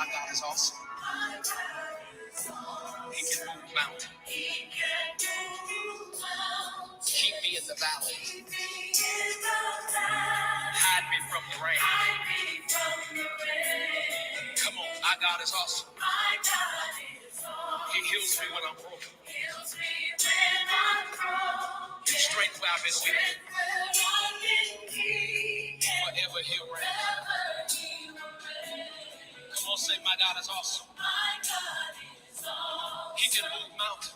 My God is awesome. He can move mountains. Keep me in the valley. Hide me from the rain. Come on, my God is awesome. He heals me when I'm broken. His strength where I've been weak. Forever he'll reign. Come on, say, my God is awesome. He can move mountains.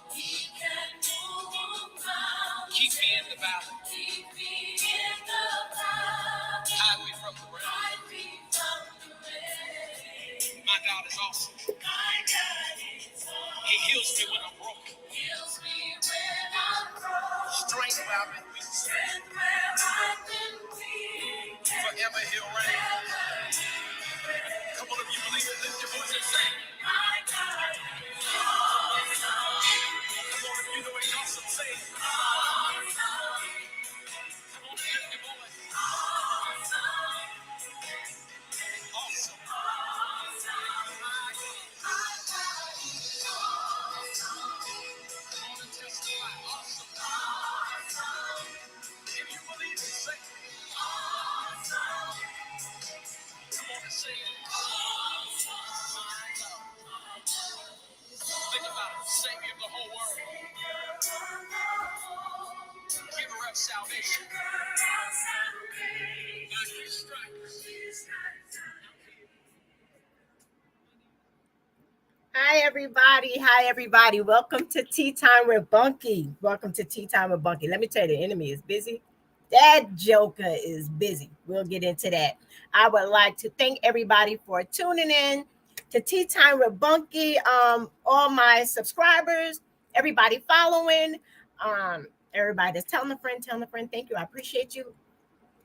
Keep me in the valley. Hide me from the rain. My God is awesome. He heals me when I'm broken. Strength where I've been weak. Forever he'll reign. Come on, if you believe it, lift your voice and say, my God is awesome. Come on, if you know he's awesome, say, awesome. Come on, lift your voice. Awesome. Awesome. Awesome. My God is awesome. Come on and testify. Awesome. Awesome. If you believe it, say, awesome. Come on and say it. Awesome. My God. Think about it. Savior of the whole world. Giver of salvation. By his stripes. Hi, everybody. Hi, everybody. Welcome to Tea Time with Bunky. Welcome to Tea Time with Bunky. Let me tell you, the enemy is busy. That joker is busy. We'll get into that. I would like to thank everybody for tuning in to Tea Time with Bunky. All my subscribers, everybody following, everybody that's telling a friend. Thank you. I appreciate you.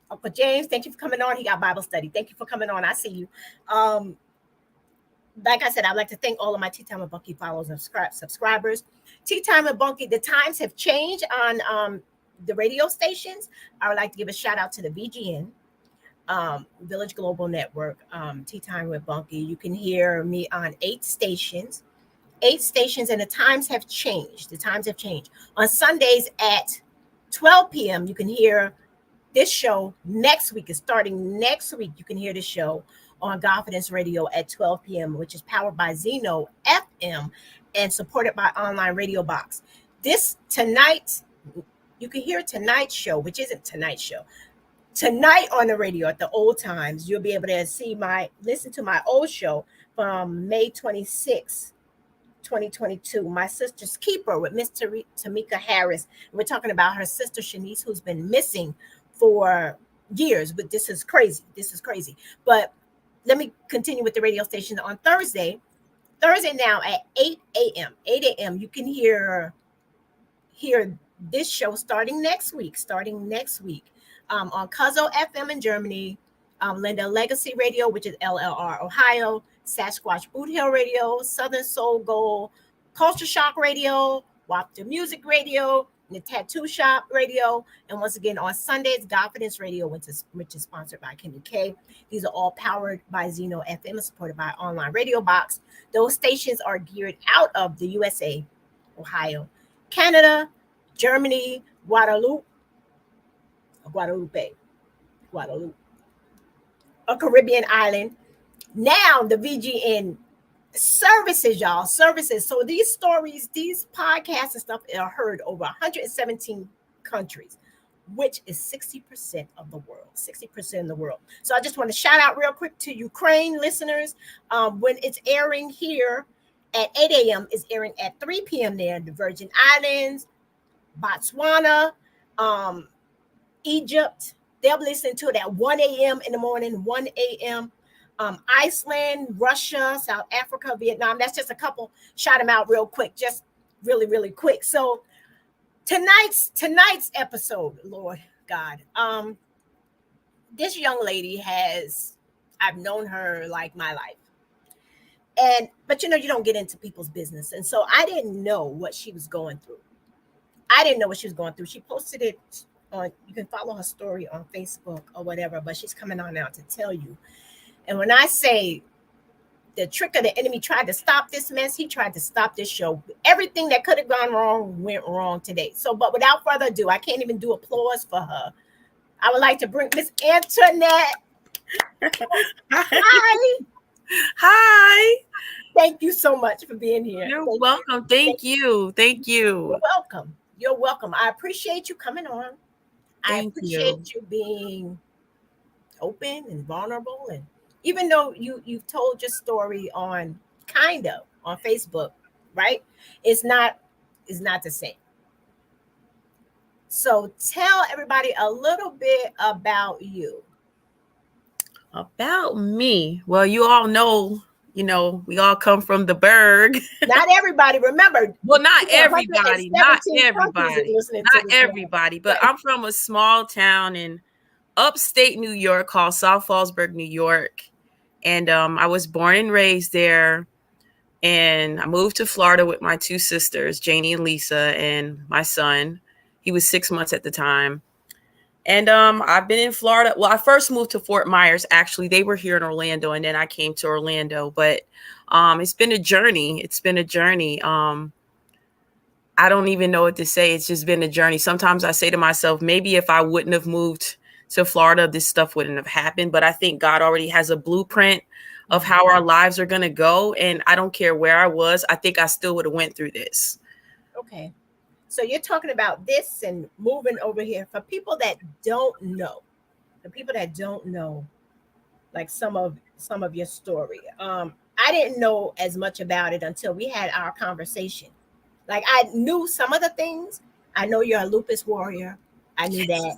Uncle James, thank you for coming on. He got Bible study. Thank you for coming on. I see you. Like I said, I'd like to thank all of my Tea Time with Bunky followers and subscribers. Tea Time with Bunky, the times have changed on the radio stations. I would like to give a shout out to the VGN, Village Global Network, Tea Time with Bunky. You can hear me on 8 stations, and the times have changed. On Sundays at 12 p.m., you can hear this show. Next week is starting next week. You can hear the show on Confidence Radio at 12 p.m., which is powered by Zeno FM and supported by Online Radio Box. Tonight, you can hear tonight's show, which isn't tonight's show. Tonight on the radio at the old times, you'll be able to listen to my old show from May 26, 2022, My Sister's Keeper with Miss Tamika Harris. We're talking about her sister Shanice, who's been missing for years, but this is crazy. But let me continue with the radio station on Thursday now at 8 a.m. You can hear this show starting next week on Cuzzo FM in Germany, Linda Legacy Radio, which is LLR Ohio, Sasquatch Boot Hill Radio, Southern Soul Gold, Culture Shock Radio, WAP the Music Radio, and the Tattoo Shop Radio. And once again, on Sundays, Confidence Radio, which is sponsored by Kenny K. These are all powered by Zeno FM and supported by Online Radio Box. Those stations are geared out of the USA, Ohio, Canada, Germany, Guadeloupe, a Caribbean island. Now the VGN services, y'all. So these stories, these podcasts and stuff are heard over 117 countries, which is 60% of the world. 60% of the world. So I just want to shout out real quick to Ukraine listeners. When it's airing here at 8 a.m., it's airing at 3 p.m. there. The Virgin Islands, Botswana, Egypt. They'll be listening to it at 1 a.m. in the morning, 1 a.m. Iceland, Russia, South Africa, Vietnam. That's just a couple. Shout them out real quick, just really, really quick. So tonight's episode, Lord God, this young lady I've known her like my life. But you don't get into people's business. And so I didn't know what she was going through. She posted it on, you can follow her story on Facebook or whatever, but she's coming on now to tell you. And when I say the trick of the enemy tried to stop this mess. He tried to stop this show. Everything that could have gone wrong went wrong today. So, but without further ado, I can't even do applause for her. I would like to bring Miss Anntoinette. Hi. Hi. Thank you so much for being here. You're welcome. Thank you. You're welcome. You're welcome. I appreciate you coming on. I appreciate you being open and vulnerable, and even though you've told your story on Facebook, right? It's not the same. So tell everybody a little bit about you. About me. Well, you all know, we all come from the Berg. Not everybody, remember. Well, not everybody. Not everybody. But I'm from a small town in upstate New York called South Fallsburg, New York. And I was born and raised there. And I moved to Florida with my two sisters, Janie and Lisa, and my son. He was 6 months at the time. And I've been in Florida. Well, I first moved to Fort Myers. Actually, they were here in Orlando, and then I came to Orlando. But it's been a journey. I don't even know what to say. It's just been a journey. Sometimes I say to myself, maybe if I wouldn't have moved to Florida, this stuff wouldn't have happened. But I think God already has a blueprint of how our lives are going to go. And I don't care where I was. I think I still would have went through this. Okay. So you're talking about this and moving over here. For people that don't know, like some of your story, I didn't know as much about it until we had our conversation. Like, I knew some of the things. I know you're a Lupus Warrior. I knew that.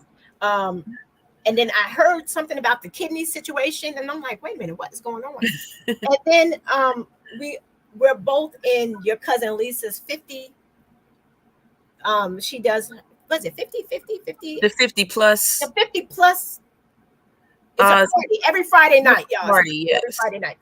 And then I heard something about the kidney situation, and I'm like, wait a minute, what is going on? And then we're both in your cousin Lisa's 50. She does, was it 50? The 50 plus. The 50 plus. It's a party every Friday night, y'all. Party, yes. Every Friday night.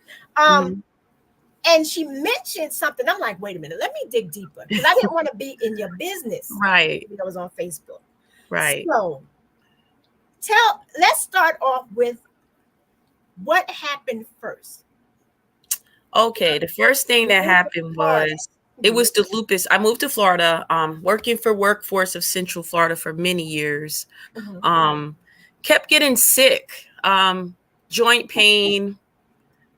And she mentioned something. I'm like, wait a minute, let me dig deeper, because I didn't want to be in your business. Right. It was on Facebook. Right. So let's start off with what happened first. Okay. The first thing that happened was, it was the lupus. I moved to Florida, working for Workforce of Central Florida for many years. Kept getting sick, joint pain,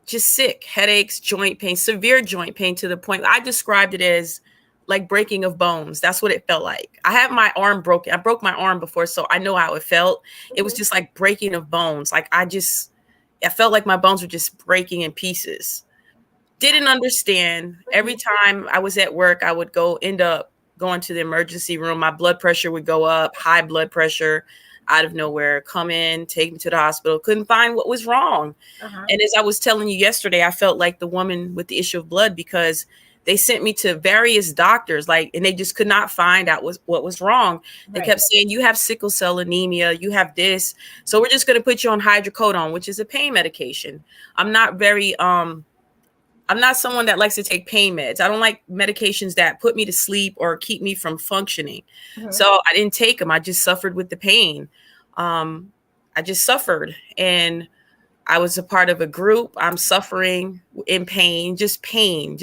just sick, headaches, joint pain, severe joint pain, to the point I described it as like breaking of bones. That's what it felt like. I have my arm broken. I broke my arm before, so I know how it felt. It was just like breaking of bones. Like I felt like my bones were just breaking in pieces. Didn't understand. Every time I was at work, I would end up going to the emergency room. My blood pressure would go up, high blood pressure, out of nowhere, come in, take me to the hospital. Couldn't find what was wrong. And as I was telling you yesterday, I felt like the woman with the issue of blood, because they sent me to various doctors, and they just could not find out what was wrong. They kept saying, you have sickle cell anemia, you have this. So we're just going to put you on hydrocodone, which is a pain medication. I'm not someone that likes to take pain meds. I don't like medications that put me to sleep or keep me from functioning. So I didn't take them. I just suffered with the pain. I just suffered. And I was a part of a group. I'm suffering in pain, just pain.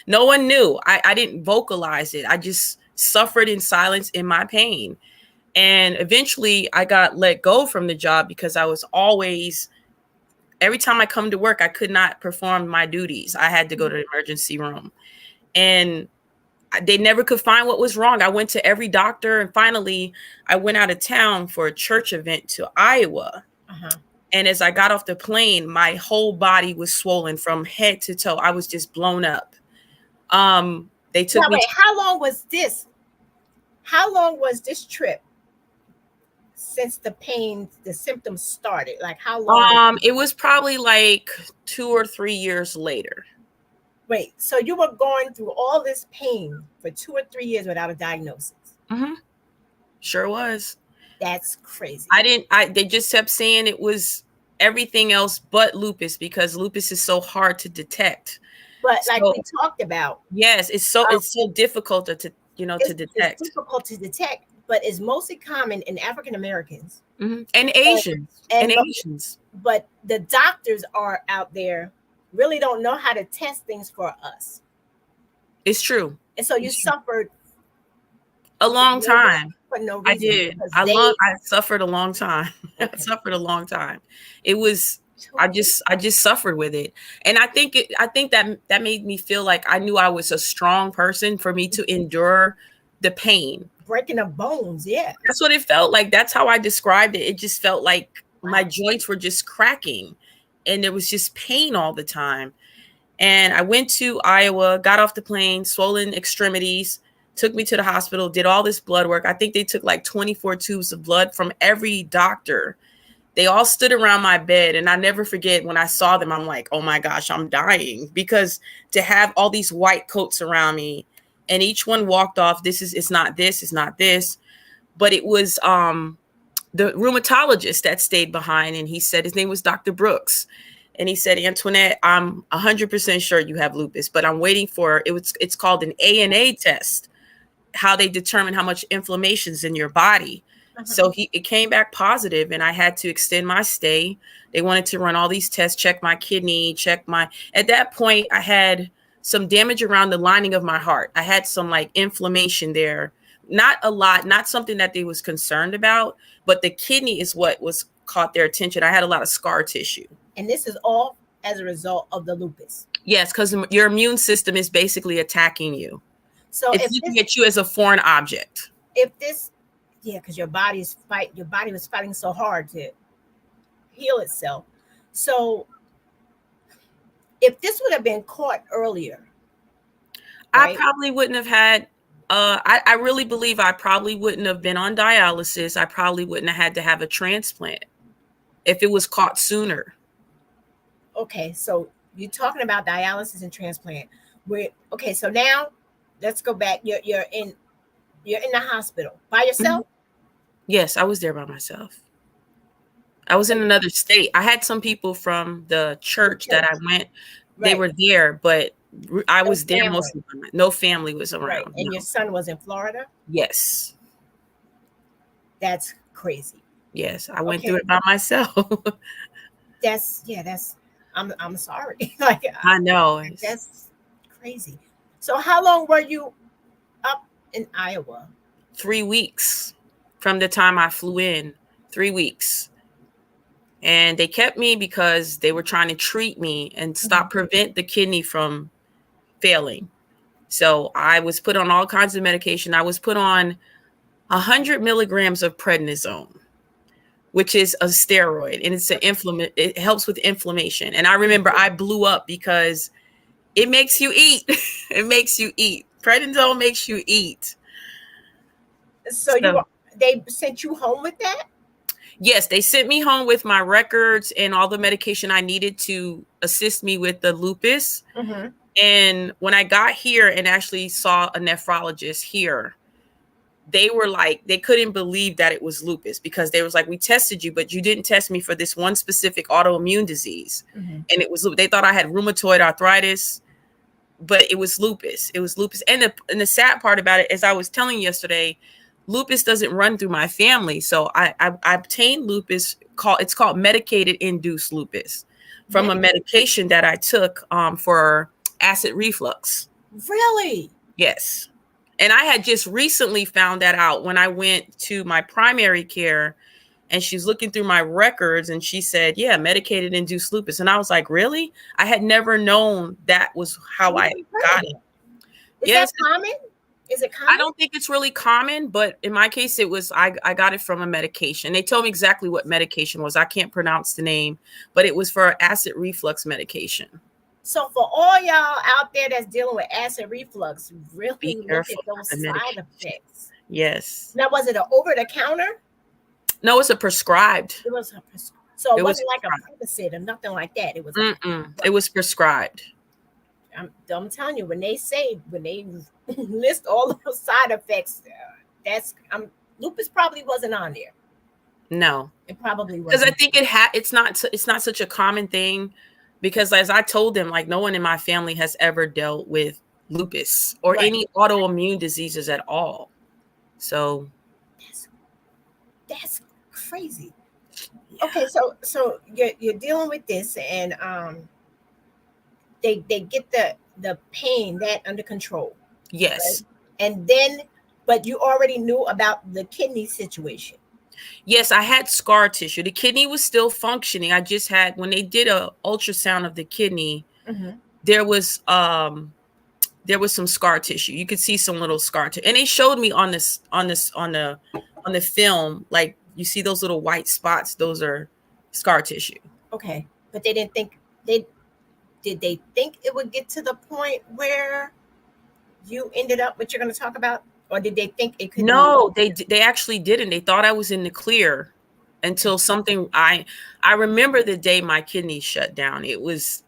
No one knew. I didn't vocalize it. I just suffered in silence in my pain. And eventually I got let go from the job because I was always... Every time I come to work, I could not perform my duties. I had to go to the emergency room, and they never could find what was wrong. I went to every doctor, and finally I went out of town for a church event to Iowa. And as I got off the plane, my whole body was swollen from head to toe. I was just blown up. They took me. How long was this? How long was this trip? Since the symptoms started, like how long? It was probably like 2 or 3 years later. Wait, so you were going through all this pain for 2 or 3 years without a diagnosis? Sure was. That's crazy. They just kept saying it was everything else but lupus, because lupus is so hard to detect. But like we talked about. Yes, it's so difficult to detect. It's difficult to detect. But it's mostly common in African Americans and Asians. But the doctors are out there really don't know how to test things for us. It's true. And so you suffered A long time. for no I reason. did. Because I suffered a long time. Okay. I suffered a long time. It was I just suffered with it. And I think that made me feel like I knew I was a strong person for me to endure the pain. Breaking of bones, yeah. That's what it felt like. That's how I described it. It just felt like my joints were just cracking and there was just pain all the time. And I went to Iowa, got off the plane, swollen extremities, took me to the hospital, did all this blood work. I think they took like 24 tubes of blood from every doctor. They all stood around my bed. And I never forget when I saw them, I'm like, oh my gosh, I'm dying. Because to have all these white coats around me and each one walked off, it's not this, it's not this. But it was the rheumatologist that stayed behind. And he said, his name was Dr. Brooks. And he said, Antoinette, I'm 100% sure you have lupus, but I'm waiting for it's called an ANA test, how they determine how much inflammation's in your body. So it came back positive and I had to extend my stay. They wanted to run all these tests, check my kidney, at that point I had some damage around the lining of my heart. I had some like inflammation there. Not a lot, not something that they was concerned about, but the kidney is what was caught their attention. I had a lot of scar tissue. And this is all as a result of the lupus. Yes, because your immune system is basically attacking you. So it's looking at you as a foreign object. Because your body was fighting so hard to heal itself. So if this would have been caught earlier, right? I probably wouldn't have had I really believe I probably wouldn't have been on dialysis. I probably wouldn't have had to have a transplant if it was caught sooner. Okay, so you're talking about dialysis and transplant. Okay, so now let's go back. You're in the hospital by yourself? Yes, I was there by myself. I was in another state. I had some people from the church that I went. They were there, but I was there mostly. No family was around. Right. And your son was in Florida? Yes. That's crazy. Yes, I went through it by myself. I'm sorry. Like I know. That's crazy. So how long were you up in Iowa? 3 weeks from the time I flew in. 3 weeks. And they kept me because they were trying to treat me and prevent the kidney from failing. So I was put on all kinds of medication. I was put on 100 milligrams of prednisone, which is a steroid, and it helps with inflammation. And I remember I blew up because it makes you eat. It makes you eat. Prednisone makes you eat. So they sent you home with that? Yes, they sent me home with my records and all the medication I needed to assist me with the lupus. And when I got here and actually saw a nephrologist here, they were like, they couldn't believe that it was lupus because they was like, we tested you, but you didn't test me for this one specific autoimmune disease. And it was, they thought I had rheumatoid arthritis, but it was lupus. It was lupus. And the sad part about it, as I was telling you yesterday, lupus doesn't run through my family. So I obtained lupus, it's called medicated induced lupus from a medication that I took for acid reflux. Really? Yes. And I had just recently found that out when I went to my primary care and she's looking through my records and she said, yeah, medicated induced lupus. And I was like, really? I had never known that was how I got it. Is that common? Is it common? I don't think it's really common, but in my case, it was, I got it from a medication. They told me exactly what medication was. I can't pronounce the name, but it was for acid reflux medication. So for all y'all out there that's dealing with acid reflux, really look at those side effects. Yes. Now, was it an over-the-counter? No, it's a prescribed. It was so it wasn't like a Percocet or nothing like that. It was. It was prescribed. I'm telling you, when they list all those side effects, lupus probably wasn't on there. No, it probably wasn't. Because I think it's not such a common thing. Because as I told them, like no one in my family has ever dealt with lupus or any autoimmune diseases at all. So that's crazy. Yeah. Okay, so you're dealing with this, and they get the pain that under control, right? Yes. And then, but you already knew about the kidney situation. Yes, I had scar tissue. The kidney was still functioning. I just had, when they did a ultrasound of the kidney, Mm-hmm. there was some scar tissue. You could see some little scar tissue. And they showed me on the film, like you see those little white spots, those are scar tissue. Okay, but they didn't think they did. They think it would get to the point where you ended up what you're going to talk about, or did they think it could be? No, they actually didn't. They thought I was in the clear until something I remember the day my kidneys shut down. It was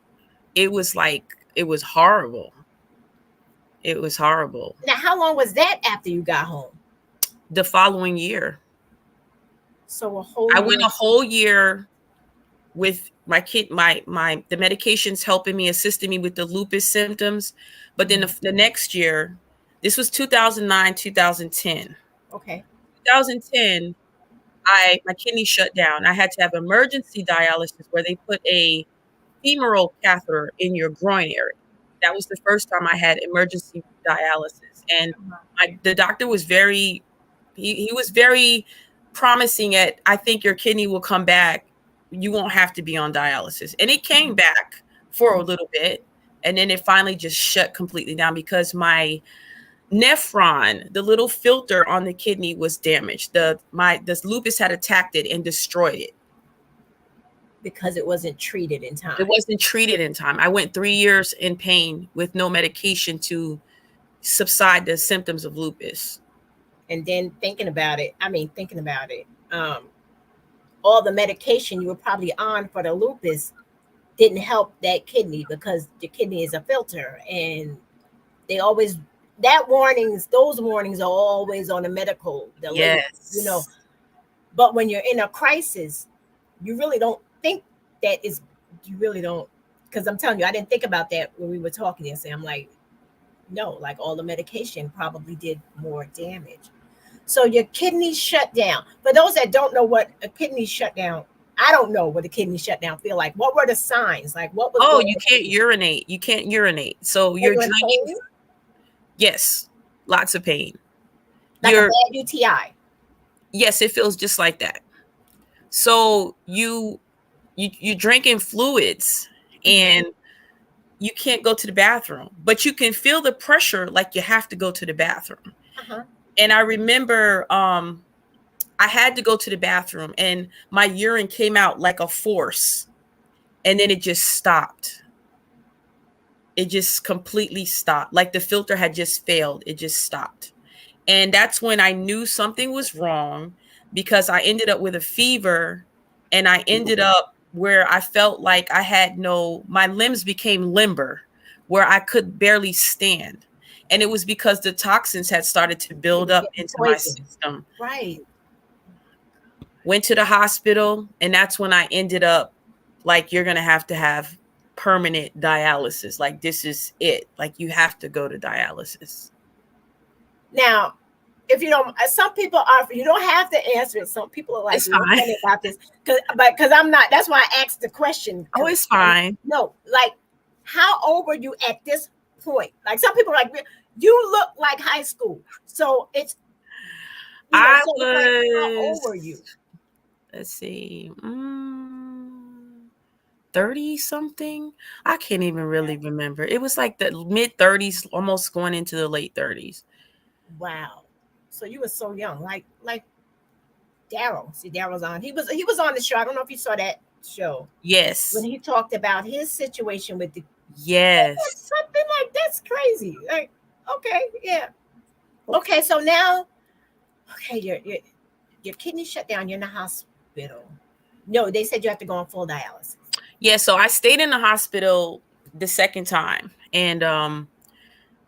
like it was horrible. It was horrible. Now, how long was that after you got home? The following year, So a whole I year. went a whole year with my kid, the medications helping me, assisting me with the lupus symptoms. But then the next year, this was 2009, 2010. Okay. 2010, my kidney shut down. I had to have emergency dialysis where they put a femoral catheter in your groin area. That was the first time I had emergency dialysis, and the doctor was he was very promising at, I think your kidney will come back. You won't have to be on dialysis. And it came back for a little bit. And then it finally just shut completely down because my nephron, the little filter on the kidney, was damaged. This lupus had attacked it and destroyed it. Because it wasn't treated in time. It wasn't treated in time. I went 3 years in pain with no medication to subside the symptoms of lupus. And then thinking about it, all the medication you were probably on for the lupus didn't help that kidney because the kidney is a filter, and they always those warnings are always on the medical, the label, Yes. But when you're in a crisis, you really don't think that is, you really don't, because I'm telling you, I didn't think about that when we were talking yesterday. I'm like, no, like all the medication probably did more damage. So your kidney shut down. For those that don't know what a kidney shutdown, I don't know what a kidney shutdown feel like. What were the signs? Like what was? Oh, you can't urinate. You can't urinate. So you're drinking. Yes, lots of pain. Like a bad UTI. Yes, it feels just like that. So you're drinking fluids and you can't go to the bathroom, but you can feel the pressure like you have to go to the bathroom. Uh-huh. And I remember I had to go to the bathroom and my urine came out like a force and then it just stopped. It just completely stopped. Like the filter had just failed. It just stopped. And that's when I knew something was wrong because I ended up with a fever and I ended up where I felt like my limbs became limber, where I could barely stand. And it was because the toxins had started to build up into my system. Right. Went to the hospital, and that's when I ended up like, you're going to have permanent dialysis. Like, this is it. Like, you have to go to dialysis. Now, if you don't, some people are, you don't have to answer it. Some people are like, it's fine about this because I'm not, that's why I asked the question. Oh, it's fine. No, like, how old were you at this point? Like, some people are like, you look like high school. So it's, I so was, like, how old were you? Let's see, 30 something. I can't even really remember. It was like the mid 30s, almost going into the late 30s. Wow. So you were so young, like Daryl. See, Daryl's on. He was on the show. I don't know if you saw that show. Yes. When he talked about his situation with the something like that's crazy. Like, okay, yeah. Okay, so now, okay, your kidney shut down. You're in the hospital. No, they said you have to go on full dialysis. Yeah, so I stayed in the hospital the second time, and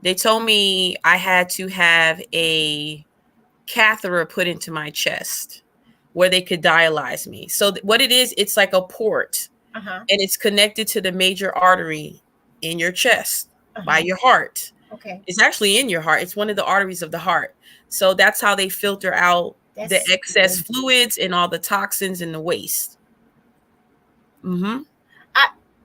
they told me I had to have a catheter put into my chest where they could dialyze me. So what it is, it's like a port, and it's connected to the major artery in your chest by your heart. Okay. It's actually in your heart. It's one of the arteries of the heart. So that's how they filter out the excess fluids and all the toxins and the waste.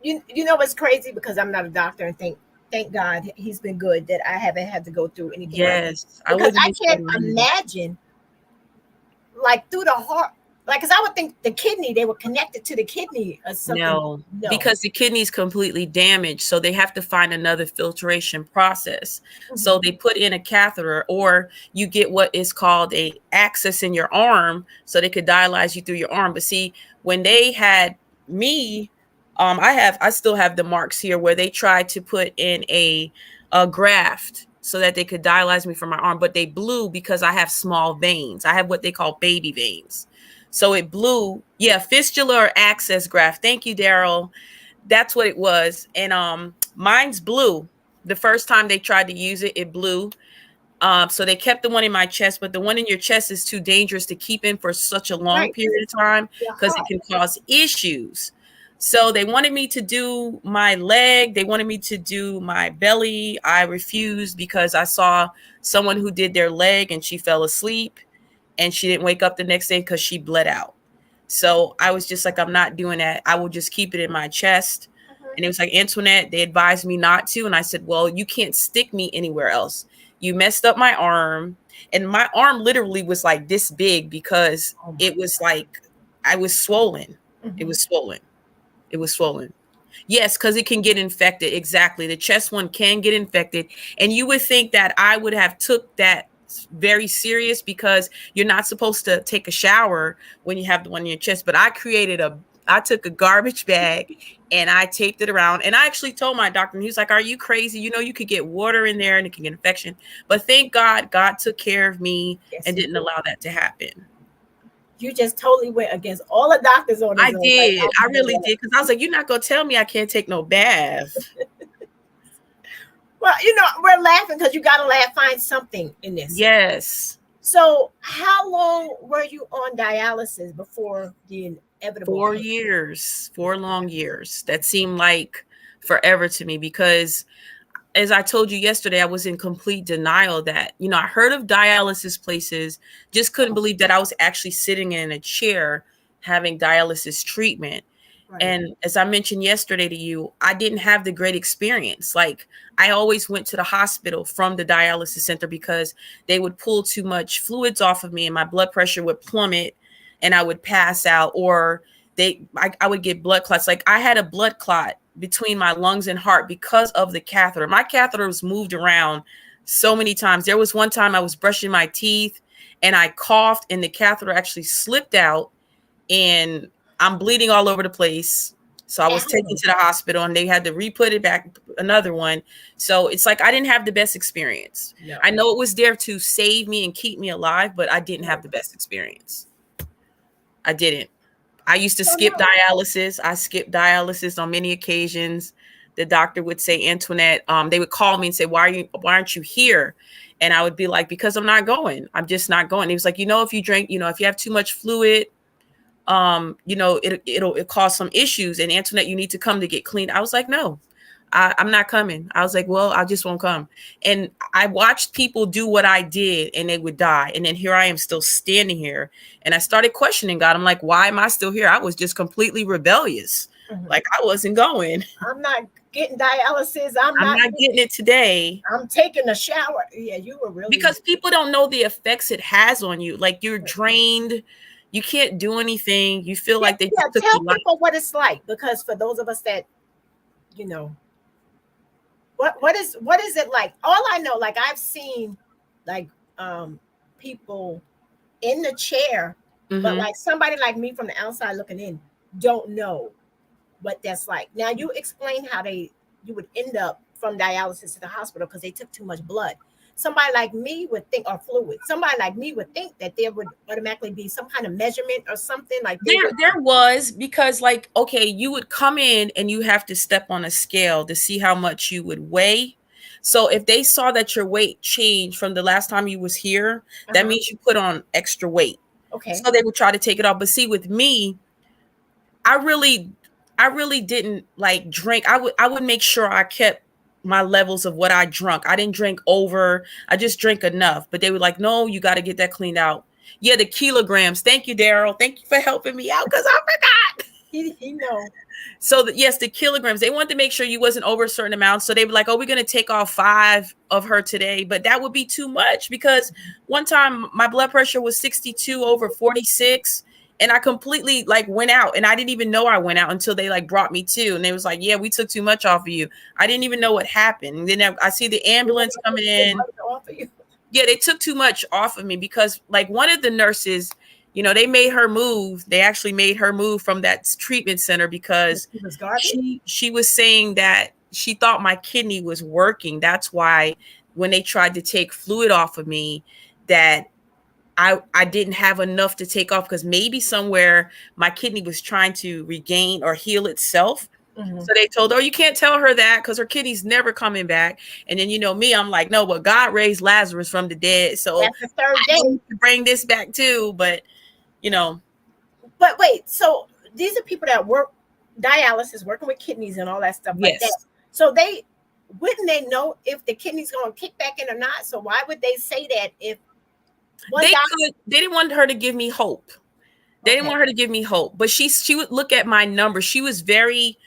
You know what's crazy, because I'm not a doctor, and thank God he's been good that I haven't had to go through anything like that, Yes, I because wouldn't I be can't surprised. imagine, like, through the heart, like, because I would think the kidney, they were connected to the kidney or something. No, No. because the kidney's completely damaged, so they have to find another filtration process. So Mhm. they put in a catheter, or you get what is called a access in your arm, so they could dialyze you through your arm. But see, when they had me, I still have the marks here where they tried to put in a graft so that they could dialyze me from my arm, but they blew because I have small veins. I have what they call baby veins. So it blew. Yeah, fistula or access graft. Thank you, Daryl. That's what it was. And mine's blew. The first time they tried to use it, it blew. So they kept the one in my chest, but the one in your chest is too dangerous to keep in for such a long Right, because period it's of time your because it heart. can cause issues. So they wanted me to do my leg. They wanted me to do my belly. I refused because I saw someone who did their leg and she fell asleep and she didn't wake up the next day because she bled out. So I was just like, I'm not doing that. I will just keep it in my chest. Mhm. And it was like, Antoinette, they advised me not to. And I said, well, you can't stick me anywhere else. You messed up my arm. And my arm literally was like this big because Oh my it was like, I was swollen. God. It Mhm. was swollen. It was swollen. Yes, because it can get infected. Exactly. The chest one can get infected. And you would think that I would have took that very serious because you're not supposed to take a shower when you have the one in your chest. But I took a garbage bag and I taped it around. And I actually told my doctor, and he was like, are you crazy? You know, you could get water in there and it can get infection. But thank God, God took care of me Yes, and he didn't did. allow that to happen. You just totally went against all the doctors on I his own. Like, did. I I'm really gonna. did. Because I was like, you're not going to tell me I can't take no bath. Well, we're laughing because you got to laugh, find something in this. Yes. So, how long were you on dialysis before the inevitable 4 came? years, 4 long years. That seemed like forever to me because as I told you yesterday, I was in complete denial that, I heard of dialysis places, just couldn't Oh, believe that I was actually sitting in a chair having dialysis treatment. right. And as I mentioned yesterday to you, I didn't have the great experience. Like, I always went to the hospital from the dialysis center because they would pull too much fluids off of me and my blood pressure would plummet and I would pass out, or I would get blood clots. Like, I had a blood clot between my lungs and heart because of the catheter. My catheter was moved around so many times. There was one time I was brushing my teeth and I coughed and the catheter actually slipped out and I'm bleeding all over the place. So I was taken Ow. to the hospital and they had to re-put it back, another one. So it's like I didn't have the best experience. No. I know it was there to save me and keep me alive, but I didn't have the best experience. I didn't. I used to So skip no. dialysis. I skipped dialysis on many occasions. The doctor would say, Antoinette, they would call me and say, why aren't you here? And I would be like, because I'm not going. I'm just not going. He was like, if you drink, if you have too much fluid, it cause some issues. And Antoinette, you need to come to get clean. I was like, no, I'm not coming. I was like, well, I just won't come. And I watched people do what I did and they would die. And then here I am still standing here. And I started questioning God. I'm like, why am I still here? I was just completely rebellious. Mhm. Like, I wasn't going. I'm not getting dialysis. I'm I'm not. not getting it today. I'm taking a shower. Yeah, you were really. Because people don't know the effects it has on you. Like, you're drained. You can't do anything. You feel Yeah, like they yeah. just took Tell your life. people what it's like, because for those of us that, you know, what is it like? All I know, like, I've seen, like, people in the chair, but Mm-hmm. like somebody like me from the outside looking in don't know what that's like. Now, you explain how you would end up from dialysis to the hospital because they took too much blood. Somebody like me would think, or fluid. Somebody like me would think that there would automatically be some kind of measurement or something, like they would. There was, because, like, okay, you would come in and you have to step on a scale to see how much you would weigh. So if they saw that your weight changed from the last time you was here, that Uh-huh. means you put on extra weight. Okay. So they would try to take it off. But see, with me, I really I really didn't like drink. I would make sure I kept my levels of what I drunk. I didn't drink over. I just drank enough. But they were like, no, you got to get that cleaned out. Yeah, the kilograms. Thank you, Daryl. Thank you for helping me out because I forgot. He know. So yes, the kilograms, they wanted to make sure you wasn't over a certain amount. So they were like, oh, we're going to take off 5 of her today, but that would be too much because one time my blood pressure was 62 over 46 and I completely like went out and I didn't even know I went out until they like brought me to, and they was like, yeah, we took too much off of you. I didn't even know what happened. And then I see the ambulance coming in. Yeah, they took too much off of me because like one of the nurses, you know, they made her move. They actually made her move from that treatment center because she was saying that she thought my kidney was working. That's why when they tried to take fluid off of me, that I didn't have enough to take off because maybe somewhere my kidney was trying to regain or heal itself. Mm-hmm. So they told her, oh, you can't tell her that because her kidney's never coming back. And then, you know, me, I'm like, no, but God raised Lazarus from the dead. So that's the third day. I need to bring this back too. But, you know. But wait, so these are people that work dialysis, working with kidneys and all that stuff like that. So they wouldn't they know if the kidney's going to kick back in or not? So why would they say that if they didn't want her to give me hope. They didn't want her to give me hope. But she would look at my numbers. She was very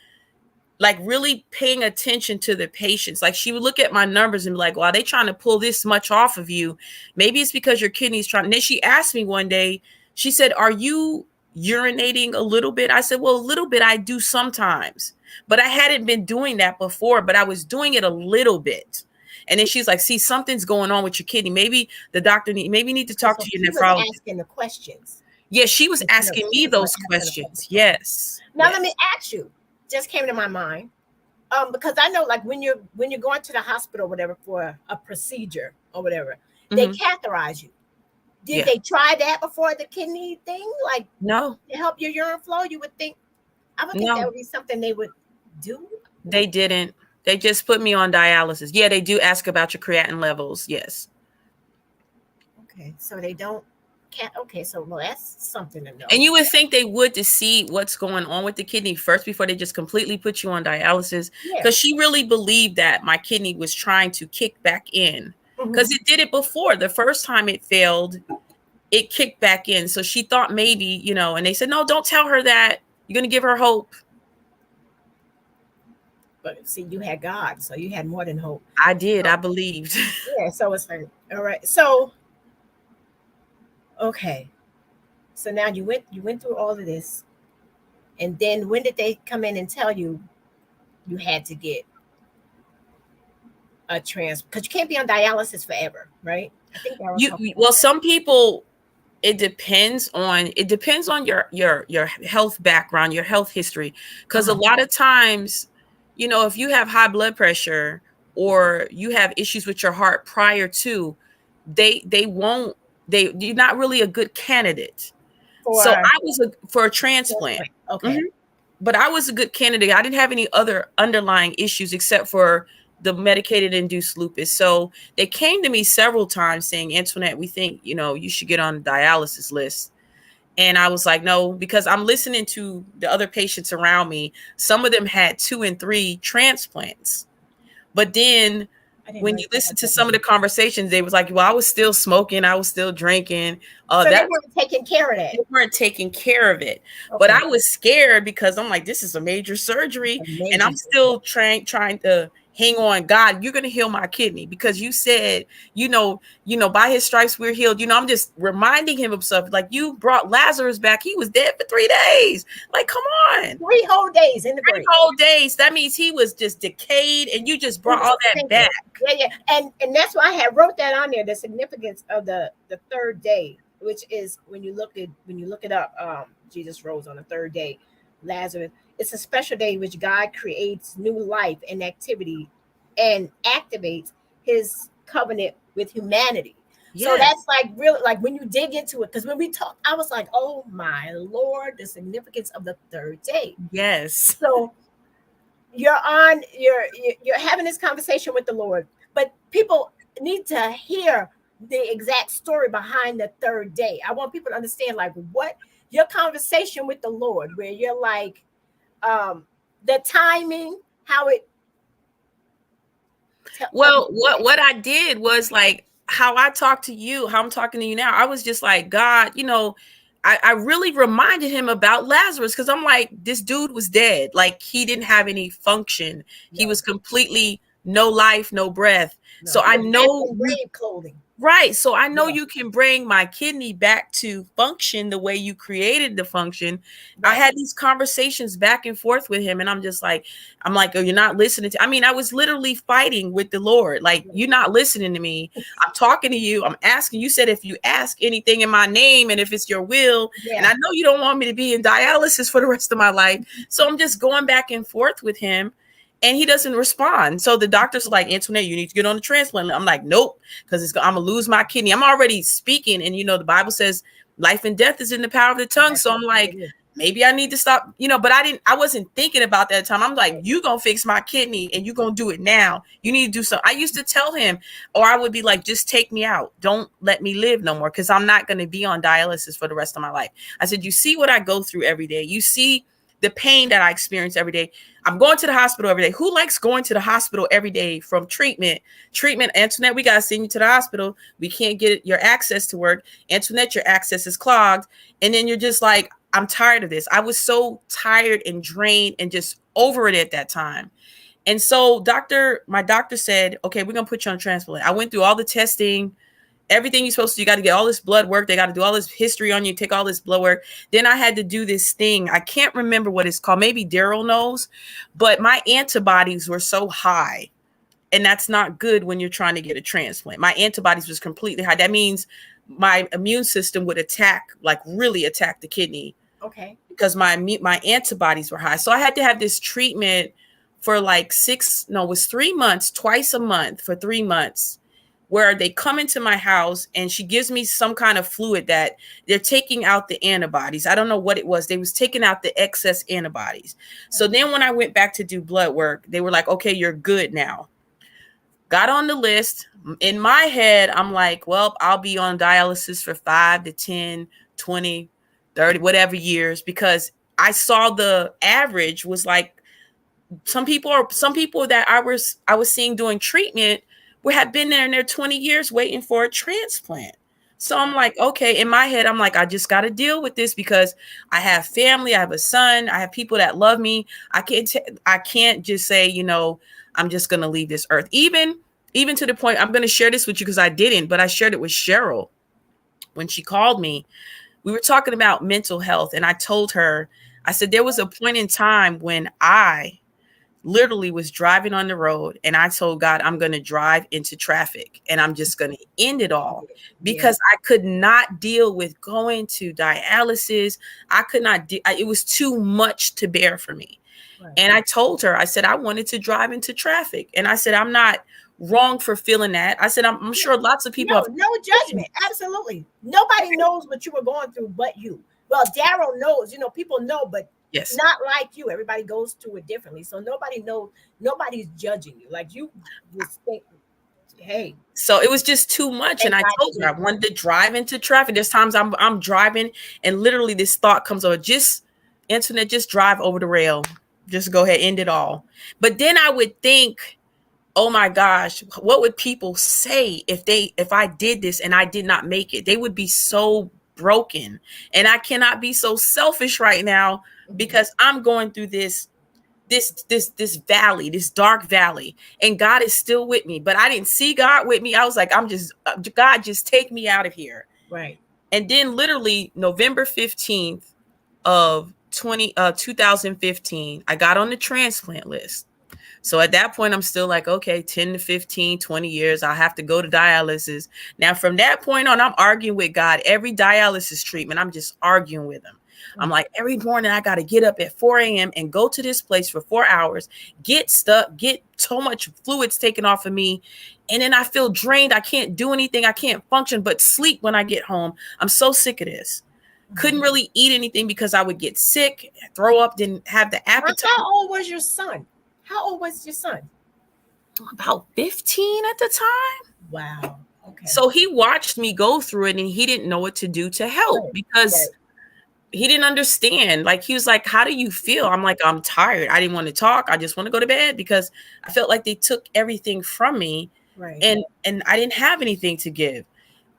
like really paying attention to the patients. Like she would look at my numbers and be like, well, they trying to pull this much off of you. Maybe it's because your kidney's trying. And then she asked me one day, she said, are you urinating a little bit? I said, well, a little bit I do sometimes, but I hadn't been doing that before, but I was doing it a little bit. And then she's like, see, something's going on with your kidney. Maybe the doctor need to talk to your nephrologist. Was asking the questions. Yeah, she was asking me those questions. Yes. Now let me ask you, just came to my mind. Because I know like when you're going to the hospital or whatever for a procedure or whatever, they catheterize you. Did they try that before the kidney thing? Like no, to help your urine flow? You would think, I would think that would be something they would do. They didn't. They just put me on dialysis. Yeah, they do ask about your creatinine levels. Yes. Okay, so they don't. Okay, so well, that's something to know. And you would think they would to see what's going on with the kidney first before they just completely put you on dialysis. Because she really believed that my kidney was trying to kick back in. Because it did it before. The first time it failed, it kicked back in. So she thought maybe, you know, and they said, no, don't tell her that. You're going to give her hope. But see, you had God, so you had more than hope. I did. I believed. Yeah, so it's like, all right. So, okay. So now you went through all of this. And then when did they come in and tell you you had to get a because you can't be on dialysis forever, right? I think that was well, some people, it depends on your health background, your health history. Because a lot of times, you know, if you have high blood pressure or you have issues with your heart prior to, you're not really a good candidate. So I was for a transplant. Okay. But I was a good candidate. I didn't have any other underlying issues except for the medicated induced lupus. So they came to me several times saying, Antoinette, we think, you know, you should get on the dialysis list. And I was like, no, because I'm listening to the other patients around me. Some of them had 2 and 3 transplants. But then when you listen to some of the conversations, they was like, well, I was still smoking. I was still drinking. So they weren't taking care of that. They weren't taking care of it. Okay. But I was scared because I'm like, this is a major surgery. And I'm still trying to hang on. God, you're going to heal my kidney because you said, you know, by his stripes we're healed. You know, I'm just reminding him of stuff. Like you brought Lazarus back. He was dead for 3 days. Like, come on. 3 whole days in the grave. 3 whole days. That means he was just decayed and you just brought all that back. Yeah. And that's why I had wrote that on there, the significance of the 3rd day, which is when you look it up, Jesus rose on the 3rd day. Lazarus. It's a special day in which God creates new life and activity and activates his covenant with humanity. Yes. So that's like really like when you dig into it, because when we talk, I was like, oh my Lord, the significance of the 3rd day. Yes. So you're having this conversation with the Lord, but people need to hear the exact story behind the 3rd day. I want people to understand like what your conversation with the Lord, where you're like, the timing, how it. Well, what I did was like how I talk to you, how I'm talking to you now. I was just like, God, you know, I really reminded him about Lazarus, because I'm like, this dude was dead. Like, he didn't have any function. He was completely no life, no breath. No, So he I was wrapped know in grave clothing. Right. So I know Yeah. you can bring my kidney back to function the way you created the function. I Right. had these conversations back and forth with him, and I'm like, oh, you're not listening to, I mean, I was literally fighting with the Lord. Like, you're not listening to me. I'm talking to you. I'm asking. You said, if you ask anything in my name and if it's your will, and I know you don't want me to be in dialysis for the rest of my life. So I'm just going back and forth with him. And he doesn't respond. So the doctor's like, Antoinette, you need to get on the transplant. I'm like, nope, because I'm going to lose my kidney. I'm already speaking. And, the Bible says life and death is in the power of the tongue. So I'm like, maybe I need to stop, but I wasn't thinking about that time. I'm like, you going to fix my kidney and you going to do it now. You need to do something. I used to tell him, or I would be like, just take me out. Don't let me live no more, because I'm not going to be on dialysis for the rest of my life. I said, you see what I go through every day. You see the pain that I experience every day. I'm going to the hospital every day. Who likes going to the hospital every day from treatment? Antoinette, we got to send you to the hospital. We can't get your access to work. Antoinette, your access is clogged. And then you're just like, I'm tired of this. I was so tired and drained and just over it at that time. And so my doctor said, okay, we're going to put you on transplant. I went through all the testing, everything you're supposed to. You got to get all this blood work. They got to do all this history on you, take all this blood work. Then I had to do this thing. I can't remember what it's called. Maybe Daryl knows, but my antibodies were so high, and that's not good when you're trying to get a transplant. My antibodies was completely high. That means my immune system would really attack the kidney. Okay. Because my antibodies were high. So I had to have this treatment for it was 3 months, twice a month for 3 months, where they come into my house and she gives me some kind of fluid that they're taking out the antibodies. I don't know what it was. They was taking out the excess antibodies. So then when I went back to do blood work, they were like, okay, you're good now. Got on the list. In my head, I'm like, well, I'll be on dialysis for 5 to 10, 20, 30, whatever years, because I saw the average was like some people that I was seeing doing treatment had been there in their 20 years waiting for a transplant. So I'm like, okay, in my head, I'm like, I just got to deal with this, because I have family, I have a son, I have people that love me. I can't just say, I'm just going to leave this earth. Even to the point, I'm going to share this with you because I didn't, but I shared it with Cheryl when she called me. We were talking about mental health, and I told her, I said, there was a point in time when I literally was driving on the road and I told God, I'm going to drive into traffic and I'm just going to end it all, because I could not deal with going to dialysis. I could not, it was too much to bear for me. Right. And I told her, I said, I wanted to drive into traffic. And I said, I'm not wrong for feeling that. I said, I'm sure lots of people no judgment. Absolutely. Nobody knows what you were going through but you. Well, Daryl knows, people know, but yes, not like you. Everybody goes through it differently. So nobody knows, nobody's judging you. Like, you just think, hey. So it was just too much. And I told her I wanted to drive into traffic. There's times I'm driving and literally this thought comes over, Antoinette, just drive over the rail. Just go ahead, end it all. But then I would think, oh my gosh, what would people say if I did this and I did not make it? They would be so broken. And I cannot be so selfish right now, because I'm going through this valley, this dark valley, and God is still with me. But I didn't see God with me. I was like, God, just take me out of here. Right. And then literally November 15th of 2015, I got on the transplant list. So at that point, I'm still like, okay, 10 to 15, 20 years, I'll have to go to dialysis. Now, from that point on, I'm arguing with God. Every dialysis treatment, I'm just arguing with him. I'm like, every morning I got to get up at 4 a.m. and go to this place for 4 hours, get stuck, get so much fluids taken off of me. And then I feel drained. I can't do anything. I can't function but sleep when I get home. I'm so sick of this. Couldn't really eat anything because I would get sick, throw up, didn't have the appetite. How old was your son? About 15 at the time. Wow. Okay. So he watched me go through it and he didn't know what to do to help, because he didn't understand. Like, he was like, how do you feel? I'm like, I'm tired. I didn't want to talk. I just want to go to bed, because I felt like they took everything from me. Right. And I didn't have anything to give.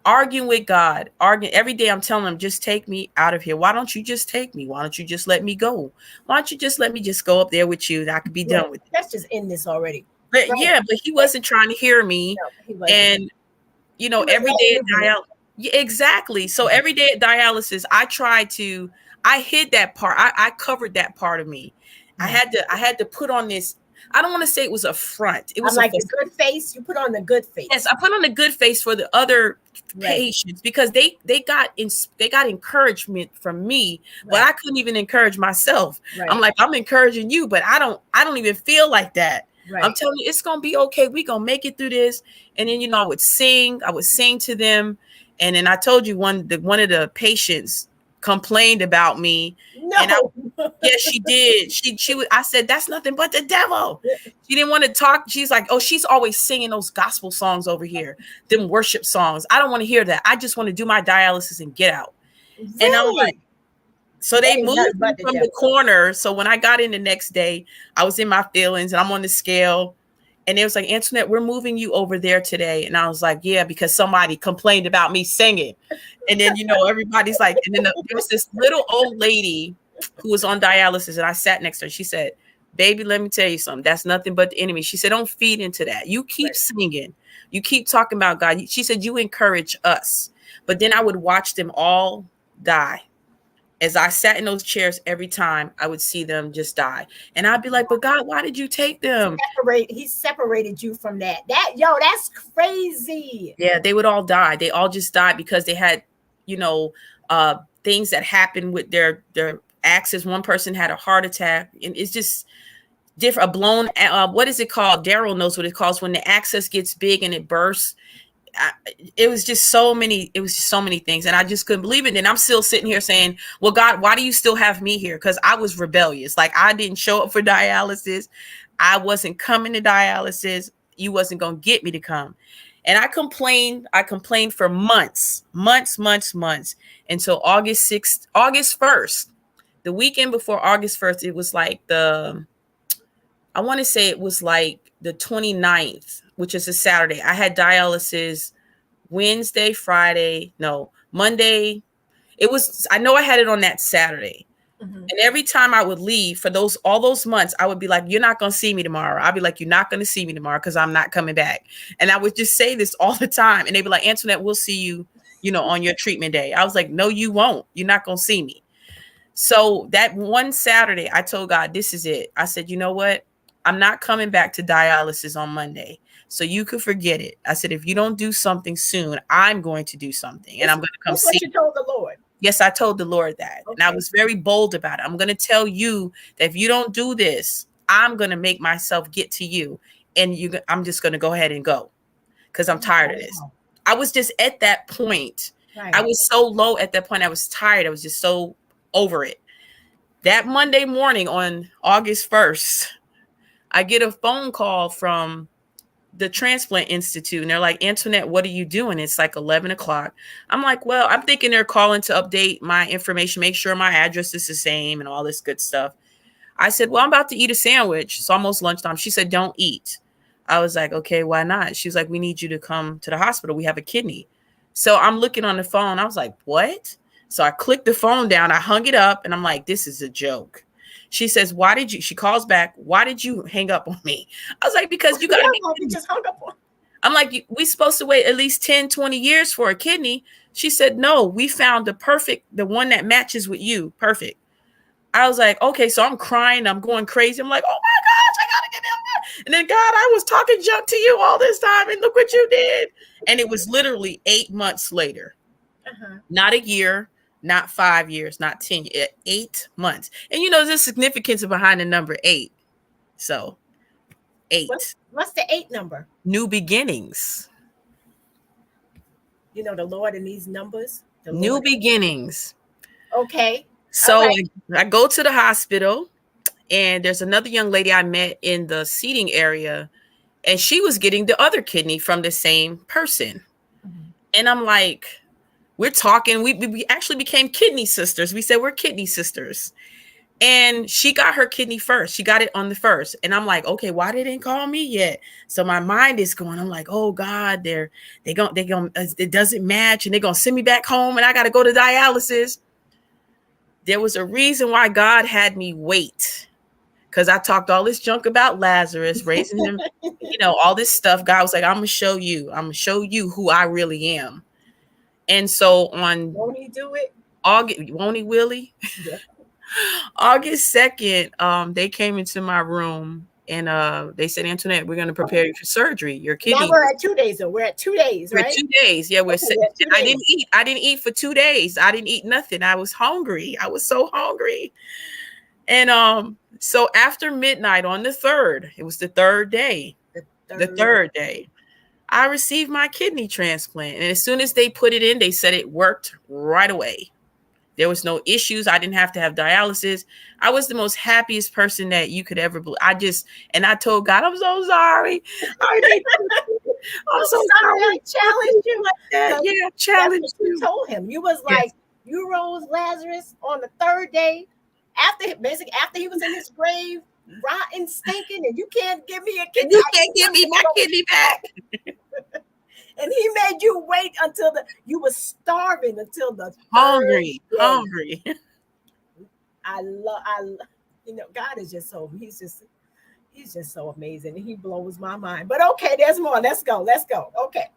arguing with God, arguing every day. I'm telling him, just take me out of here. Why don't you just take me? Why don't you just let me go? Why don't you just let me just go up there with you and I could be done with it? Let's just end this already. But yeah, but he wasn't trying to hear me. No, he wasn't. And every day at dialysis. Yeah, exactly. So every day at dialysis, I hid that part. I covered that part of me. I had to put on this. I don't want to say it was a front. It was like the good face. You put on the good face. Yes, I put on the good face for the other patients because they got encouragement from me, but I couldn't even encourage myself. I'm like, I'm encouraging you, but I don't even feel like that. I'm telling you, it's gonna be okay. We're gonna make it through this. And then I would sing to them. And then I told you one of the patients complained about me. No. Yes, she did. She would. I said, that's nothing but the devil. She didn't want to talk. She's like, oh, she's always singing those gospel songs over here, them worship songs. I don't want to hear that. I just want to do my dialysis and get out. Really? And I'm like, so they moved me from the corner. So when I got in the next day, I was in my feelings and I'm on the scale. And it was like, Antoinette, we're moving you over there today. And I was like, yeah, because somebody complained about me singing. And then, everybody's like, and then there was this little old lady who was on dialysis. And I sat next to her. She said, baby, let me tell you something. That's nothing but the enemy. She said, don't feed into that. You keep singing. You keep talking about God. She said, you encourage us. But then I would watch them all die. As I sat in those chairs, every time I would see them just die. And I'd be like, but God, why did you take them? He separated you from that. That's crazy. Yeah, they would all die. They all just died because they had, things that happened with their axis. One person had a heart attack. And it's just different. A blown, what is it called? Daryl knows what it calls when the axis gets big and it bursts. It was just so many things, and I just couldn't believe it. And I'm still sitting here saying, well, God, why do you still have me here? Because I was rebellious. Like, I didn't show up for dialysis. I wasn't coming to dialysis. You wasn't going to get me to come. And I complained for months until August 1st, the weekend before August 1st. It was like I want to say it was like the 29th, which is a Saturday. I had dialysis Monday. I know I had it on that Saturday. Mm-hmm. And every time I would leave for all those months, I would be like, you're not going to see me tomorrow. I'd be like, you're not going to see me tomorrow because I'm not coming back. And I would just say this all the time. And they'd be like, Antoinette, we'll see you, on your treatment day. I was like, no, you won't. You're not going to see me. So that one Saturday, I told God, this is it. I said, you know what? I'm not coming back to dialysis on Monday. So you could forget it. I said, if you don't do something soon, I'm going to do something. And I'm going to come see you. That's what you told the Lord. Yes, I told the Lord that. Okay. And I was very bold about it. I'm going to tell you that if you don't do this, I'm going to make myself get to you. And I'm just going to go ahead and go because I'm tired of this. I was just at that point. Right. I was so low at that point. I was tired. I was just so over it. That Monday morning on August 1st, I get a phone call from the Transplant Institute, and they're like, Antoinette, what are you doing? It's like 11 o'clock. I'm like, well, I'm thinking they're calling to update my information, make sure my address is the same and all this good stuff. I said, well, I'm about to eat a sandwich. It's almost lunchtime. She said, don't eat. I was like, okay, why not? She was like, we need you to come to the hospital. We have a kidney. So I'm looking on the phone. I was like, what? So I clicked the phone down. I hung it up and I'm like, this is a joke. She says, she calls back, why did you hang up on me? I was like, because you got to just hung up on. I'm like, we supposed to wait at least 10, 20 years for a kidney. She said, no, we found the one that matches with you. Perfect. I was like, okay, so I'm crying. I'm going crazy. I'm like, oh my gosh, I got to get in. And then God, I was talking junk to you all this time. And look what you did. And it was literally 8 months later, not a year. Not 5 years, not 10, 8 months. And there's significance behind the number 8. So 8. What's the 8 number? New beginnings. The Lord in these numbers. New beginnings. Okay. So right. I go to the hospital and there's another young lady I met in the seating area and she was getting the other kidney from the same person. Mm-hmm. And I'm like, we're talking. We actually became kidney sisters. We said we're kidney sisters. And she got her kidney first. She got it on the first. And I'm like, okay, why they didn't call me yet? So my mind is going, I'm like, oh God, they going it doesn't match and they're going to send me back home and I got to go to dialysis. There was a reason why God had me wait. Because I talked all this junk about Lazarus, raising him, all this stuff. God was like, I'm going to show you who I really am. And so on. Won't he do it? Won't he, Willie? Yeah. August 2nd, they came into my room and they said, Antoinette, we're going to prepare you for surgery. Your kidney. Now we're at 2 days, though. We're at 2 days, right? 2 days. Yeah, we're okay, I didn't eat. I didn't eat for 2 days. I didn't eat nothing. I was hungry. I was so hungry. And so after midnight on the 3rd, it was the third day. The third day, I received my kidney transplant. And as soon as they put it in, they said it worked right away. There was no issues. I didn't have to have dialysis. I was the most happiest person that you could ever believe. I told God, I'm so sorry. I'm so sorry. I challenged you like that. Yeah, challenged you. You told him. You was like, you rose Lazarus on the 3rd day after he was in his grave, rotten, stinking, and you can't give me a kidney. You can't give me my kidney back. And he made you wait until you were starving until the hungry. I love, God is just so, he's just so amazing. He blows my mind. But okay, there's more. Let's go. Okay.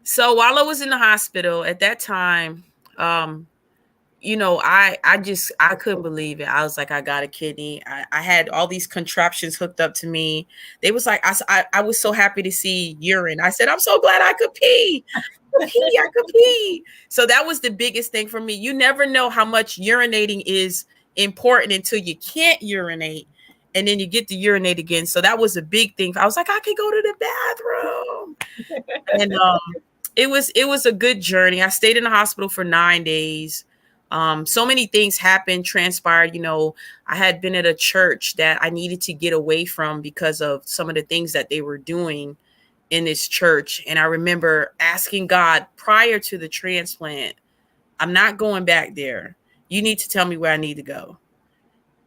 So while I was in the hospital at that time, I couldn't believe it. I was like, I got a kidney. I had all these contraptions hooked up to me. They was like, I was so happy to see urine. I said, I'm so glad I could pee. I could pee. So that was the biggest thing for me. You never know how much urinating is important until you can't urinate. And then you get to urinate again. So that was a big thing. I was like, I could go to the bathroom. And it was a good journey. I stayed in the hospital for 9 days. So many things happened, transpired. I had been at a church that I needed to get away from because of some of the things that they were doing in this church. And I remember asking God prior to the transplant, I'm not going back there. You need to tell me where I need to go.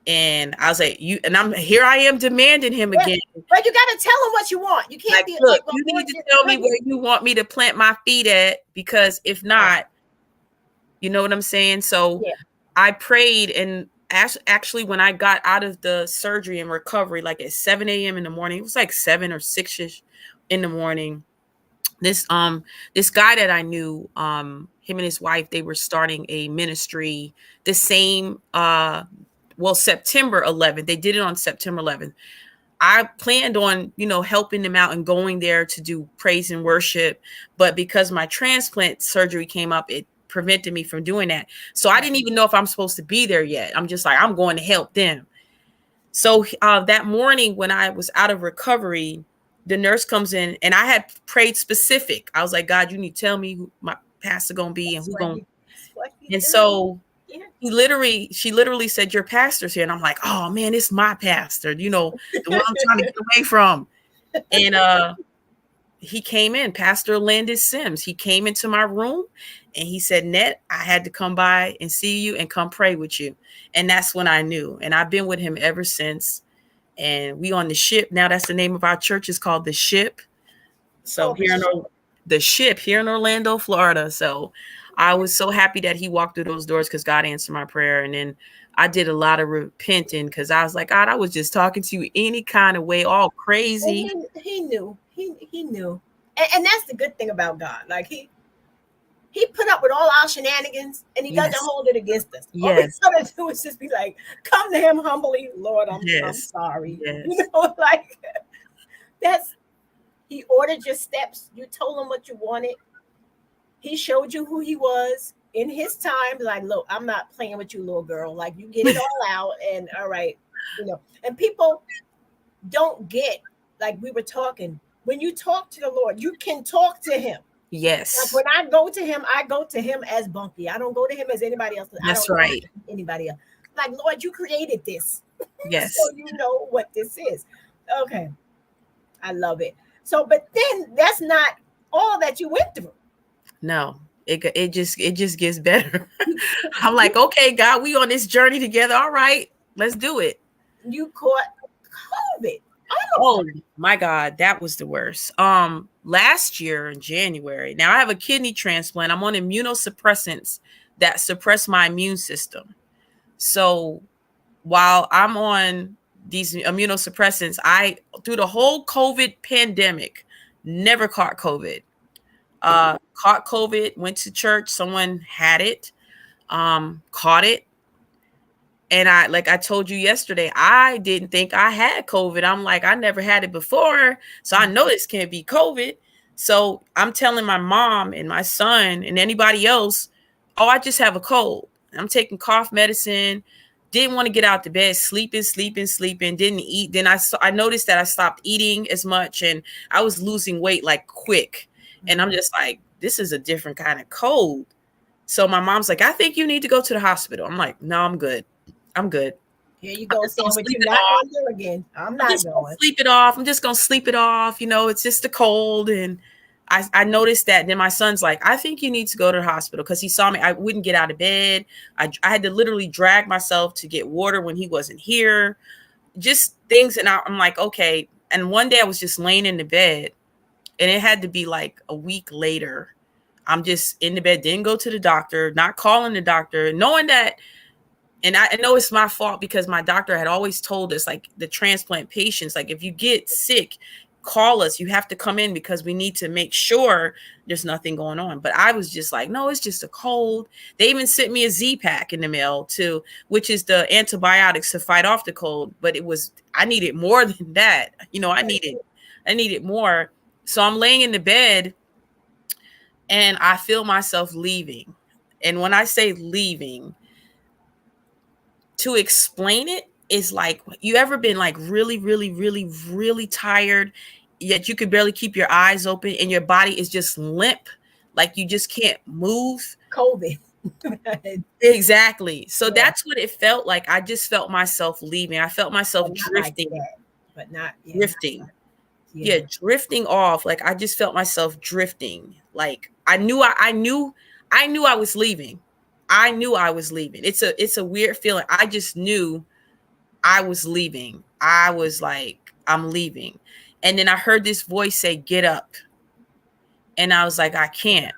And I was like, I am demanding him again. But you got to tell him what you want. You can't be look, you need to tell me where you want me to plant my feet at, because if not, you know what I'm saying? So I prayed, and actually when I got out of the surgery and recovery, like at 7 a.m. in the morning, it was like 7 or 6ish in the morning. This guy that I knew, him and his wife, they were starting a ministry the same, September 11th. They did it on September 11th. I planned on, helping them out and going there to do praise and worship. But because my transplant surgery came up, it prevented me from doing that. So I didn't even know if I'm supposed to be there yet. I'm just like, I'm going to help them. So that morning when I was out of recovery, the nurse comes in, and I had prayed specific. I was like, God, you need to tell me who my pastor going to be and who going. And so she literally said, your pastor's here. And I'm like, oh man, it's my pastor, the one I'm trying to get away from. And he came in, Pastor Landis Sims. He came into my room and he said, Net, I had to come by and see you and come pray with you. And that's when I knew. And I've been with him ever since. And we on the ship. Now that's the name of our church, is called The Ship. So the Ship here in Orlando, Florida. So I was so happy that he walked through those doors, because God answered my prayer. And then I did a lot of repenting, because I was like, God, I was just talking to you any kind of way, all crazy. He knew. He knew. And that's the good thing about God. Like he put up with all our shenanigans, and he doesn't hold it against us. All we gotta do is just be like, come to him humbly, Lord, I'm sorry. Yes. He ordered your steps. You told him what you wanted. He showed you who he was in his time. Like, look, I'm not playing with you, little girl. Like, you get it all out, and all right, And people don't get, like we were talking, when you talk to the Lord, you can talk to him. Yes. Like when I go to him as Bunky. I don't go to him as anybody else. That's right. Anybody else. Like, Lord, you created this. Yes. So you know what this is. Okay. I love it. So, but then that's not all that you went through. No, it just gets better. I'm like, okay, God, we on this journey together. All right, Let's do it. You caught COVID. Oh my God, that was the worst. Last year in January, now I have a kidney transplant. I'm on immunosuppressants that suppress my immune system. So while I'm on these immunosuppressants, I, through the whole COVID pandemic, never caught COVID. Caught COVID, went to church, someone had it, caught it. And like I told you yesterday, I didn't think I had COVID. I'm like, I never had it before. So I know this can't be COVID. So I'm telling my mom and my son and anybody else, oh, I just have a cold. I'm taking cough medicine. Didn't want to get out the bed, sleeping, didn't eat. Then I noticed that I stopped eating as much and I was losing weight like quick. And I'm just like, this is a different kind of cold. So my mom's like, I think you need to go to the hospital. I'm like, no, I'm good. I'm good. Here you go, saying what you're not going to do again. I'm not going. Sleep it off. I'm just going to sleep it off. You know, it's just a cold. And I noticed that. Then my son's like, I think you need to go to the hospital because he saw me. I wouldn't get out of bed. I had to literally drag myself to get water when he wasn't here. Just things. And I'm like, okay. And one day I was just laying in the bed and it had to be like a week later. I'm just in the bed, didn't go to the doctor, not calling the doctor, knowing that. And I know it's my fault because my doctor had always told us, like the transplant patients, like if you get sick, call us. You have to come in because we need to make sure there's nothing going on. But I was just like, no, it's just a cold. They even sent me a Z-Pack in the mail too, which is the antibiotics to fight off the cold. But I needed more than that. You know, I needed more. So I'm laying in the bed and I feel myself leaving. And when I say leaving, to explain it is like, you ever been like really, really, really, really tired, yet you could barely keep your eyes open and your body is just limp, like you just can't move? COVID. Exactly. So that's what it felt like. I just felt myself leaving. I felt myself drifting. Like that, but not drifting. Yeah, drifting off. Like I just felt myself drifting. Like I knew I was leaving. I knew I was leaving. It's a weird feeling. I just knew I was leaving. I was like, I'm leaving. And then I heard this voice say, get up. And I was like, I can't.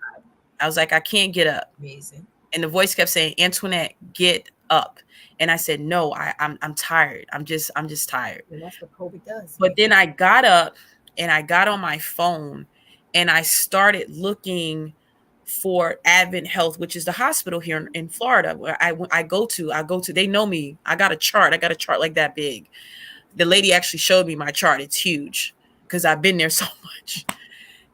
I was like, I can't get up. Amazing. And the voice kept saying, Antoinette, get up. And I said, no, I'm tired. I'm just tired. And that's what COVID does. But then I got up and I got on my phone and I started looking for Advent Health, which is the hospital here in Florida where I go to, they know me. I got a chart like that big. The lady actually showed me my chart. It's huge because I've been there so much.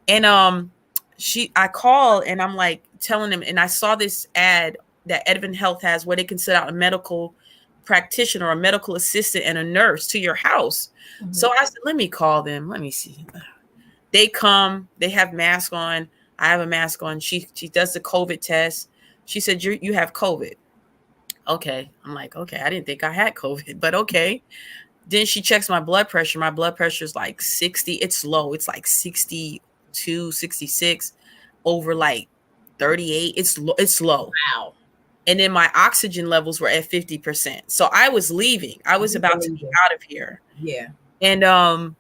And I call and I'm like telling them, and I saw this ad that Advent Health has where they can send out a medical practitioner, a medical assistant, and a nurse to your house. Mm-hmm. So I said, let me call them. Let me see. They come, they have masks on. I have a mask on. She does the COVID test. She said, you have COVID. Okay. I'm like, okay, I didn't think I had COVID, but okay. Then she checks my blood pressure. My blood pressure is like 60. It's low. It's like 62, 66 over like 38. It's low. Wow. And then my oxygen levels were at 50%. So I was leaving. I was about to be out of here. Yeah. And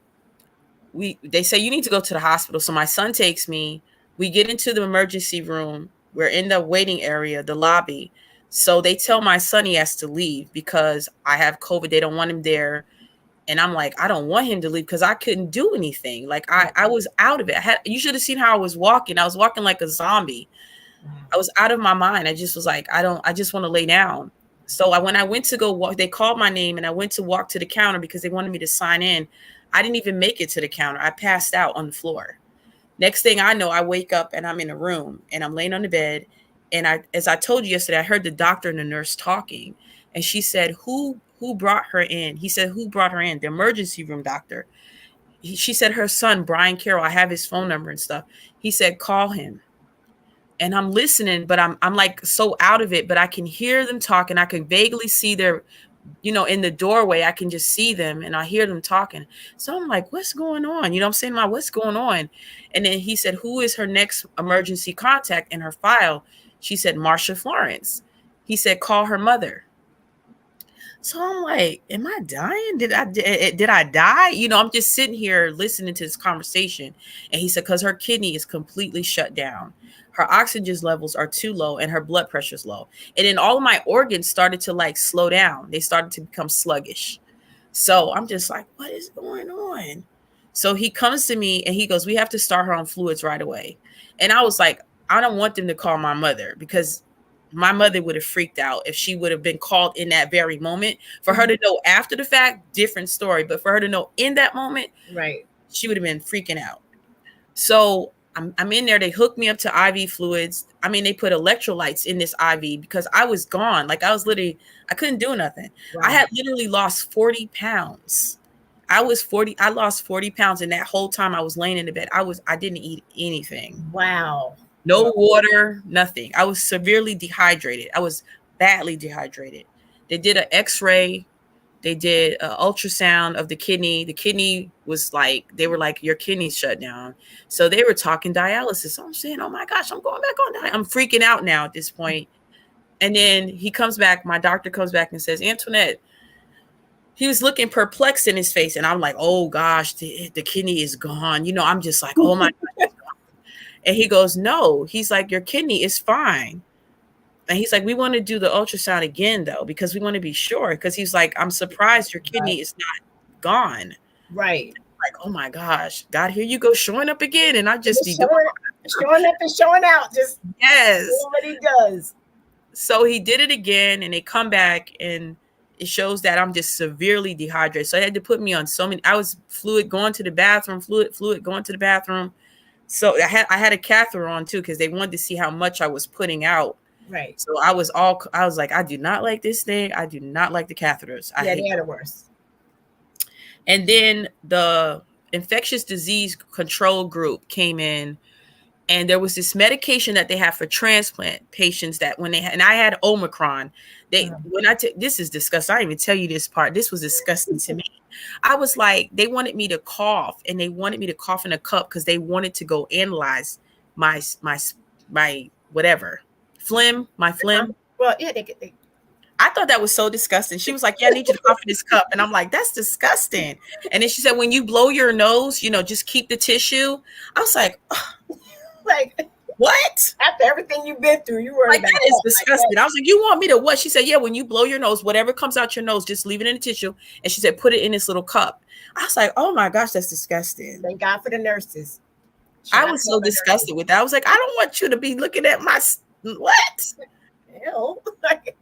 they say you need to go to the hospital. So my son takes me. We get into the emergency room. We're in the waiting area, the lobby. So they tell my son he has to leave because I have COVID. They don't want him there. And I'm like, I don't want him to leave because I couldn't do anything. Like I was out of it. You should have seen how I was walking. I was walking like a zombie. I was out of my mind. I just was like, I just want to lay down. So when I went to go walk, they called my name and I went to walk to the counter because they wanted me to sign in. I didn't even make it to the counter. I passed out on the floor. Next thing I know, I wake up and I'm in a room and I'm laying on the bed. And as I told you yesterday, I heard the doctor and the nurse talking. And she said, who brought her in? He said, who brought her in? The emergency room doctor. She said, her son, Brian Carroll, I have his phone number and stuff. He said, call him. And I'm listening, but I'm like so out of it, but I can hear them talking. I can vaguely see their, in the doorway, I can just see them and I hear them talking. So I'm like, what's going on? I'm saying, what's going on? And then he said, who is her next emergency contact in her file? She said, Florence. He said, call her mother. So I'm like, am I dying? Did I die? You know, I'm just sitting here listening to this conversation. And he said, because her kidney is completely shut down. Her oxygen levels are too low and her blood pressure is low. And then all of my organs started to like slow down. They started to become sluggish. So I'm just like, what is going on? So he comes to me and he goes, we have to start her on fluids right away. And I was like, I don't want them to call my mother because my mother would have freaked out if she would have been called in that very moment. For her to know after the fact, different story. But for her to know in that moment, right, she would have been freaking out. So I'm in there. They hooked me up to IV fluids. I mean, they put electrolytes in this IV because I was gone. Like I was literally, I couldn't do nothing. Wow. I had literally lost 40 pounds. I lost 40 pounds. And that whole time I was laying in the bed, I didn't eat anything. Wow. No water, nothing. I was severely dehydrated. I was badly dehydrated. They did an X-ray. They did an ultrasound of the kidney. The kidney was like, they were like, your kidney's shut down. So they were talking dialysis. So I'm saying, oh my gosh, I'm going back on dialysis. I'm freaking out now at this point. And then he comes back. My doctor comes back and says, Antoinette, he was looking perplexed in his face. And I'm like, oh gosh, the kidney is gone. You know, I'm just like, oh my gosh. And he goes, no, he's like, your kidney is fine. And he's like, we want to do the ultrasound again, though, because we want to be sure. Because he's like, I'm surprised your kidney is not gone. Right. Like, oh my gosh, God, here you go showing up again. And I just be showing up and showing out. Just yes, what he does. So he did it again, and they come back, and it shows that I'm just severely dehydrated. So they had to put me on so many. I was fluid going to the bathroom, fluid going to the bathroom. So I had a catheter on too because they wanted to see how much I was putting out. Right. So I was like, I do not like this thing. I do not like the catheters. Yeah, they are the worst. And then the infectious disease control group came in, and there was this medication that they have for transplant patients that when they had, and I had Omicron. This is disgusting. I didn't even tell you this part. This was disgusting to me. I was like, they wanted me to cough, and they wanted me to cough in a cup because they wanted to go analyze my whatever phlegm. Well, yeah, I thought that was so disgusting. She was like, yeah, I need you to cough in this cup. And I'm like, that's disgusting. And then she said, when you blow your nose, just keep the tissue. I was like, oh, like what? After everything you've been through, you were like, that is disgusting. Like, I was like, you want me to what? She said, yeah, when you blow your nose, whatever comes out your nose, just leave it in the tissue. And she said, put it in this little cup. I was like, oh my gosh, that's disgusting. Thank God for the nurses. I was so disgusted with that. I was like, I don't want you to be looking at my what? Hell.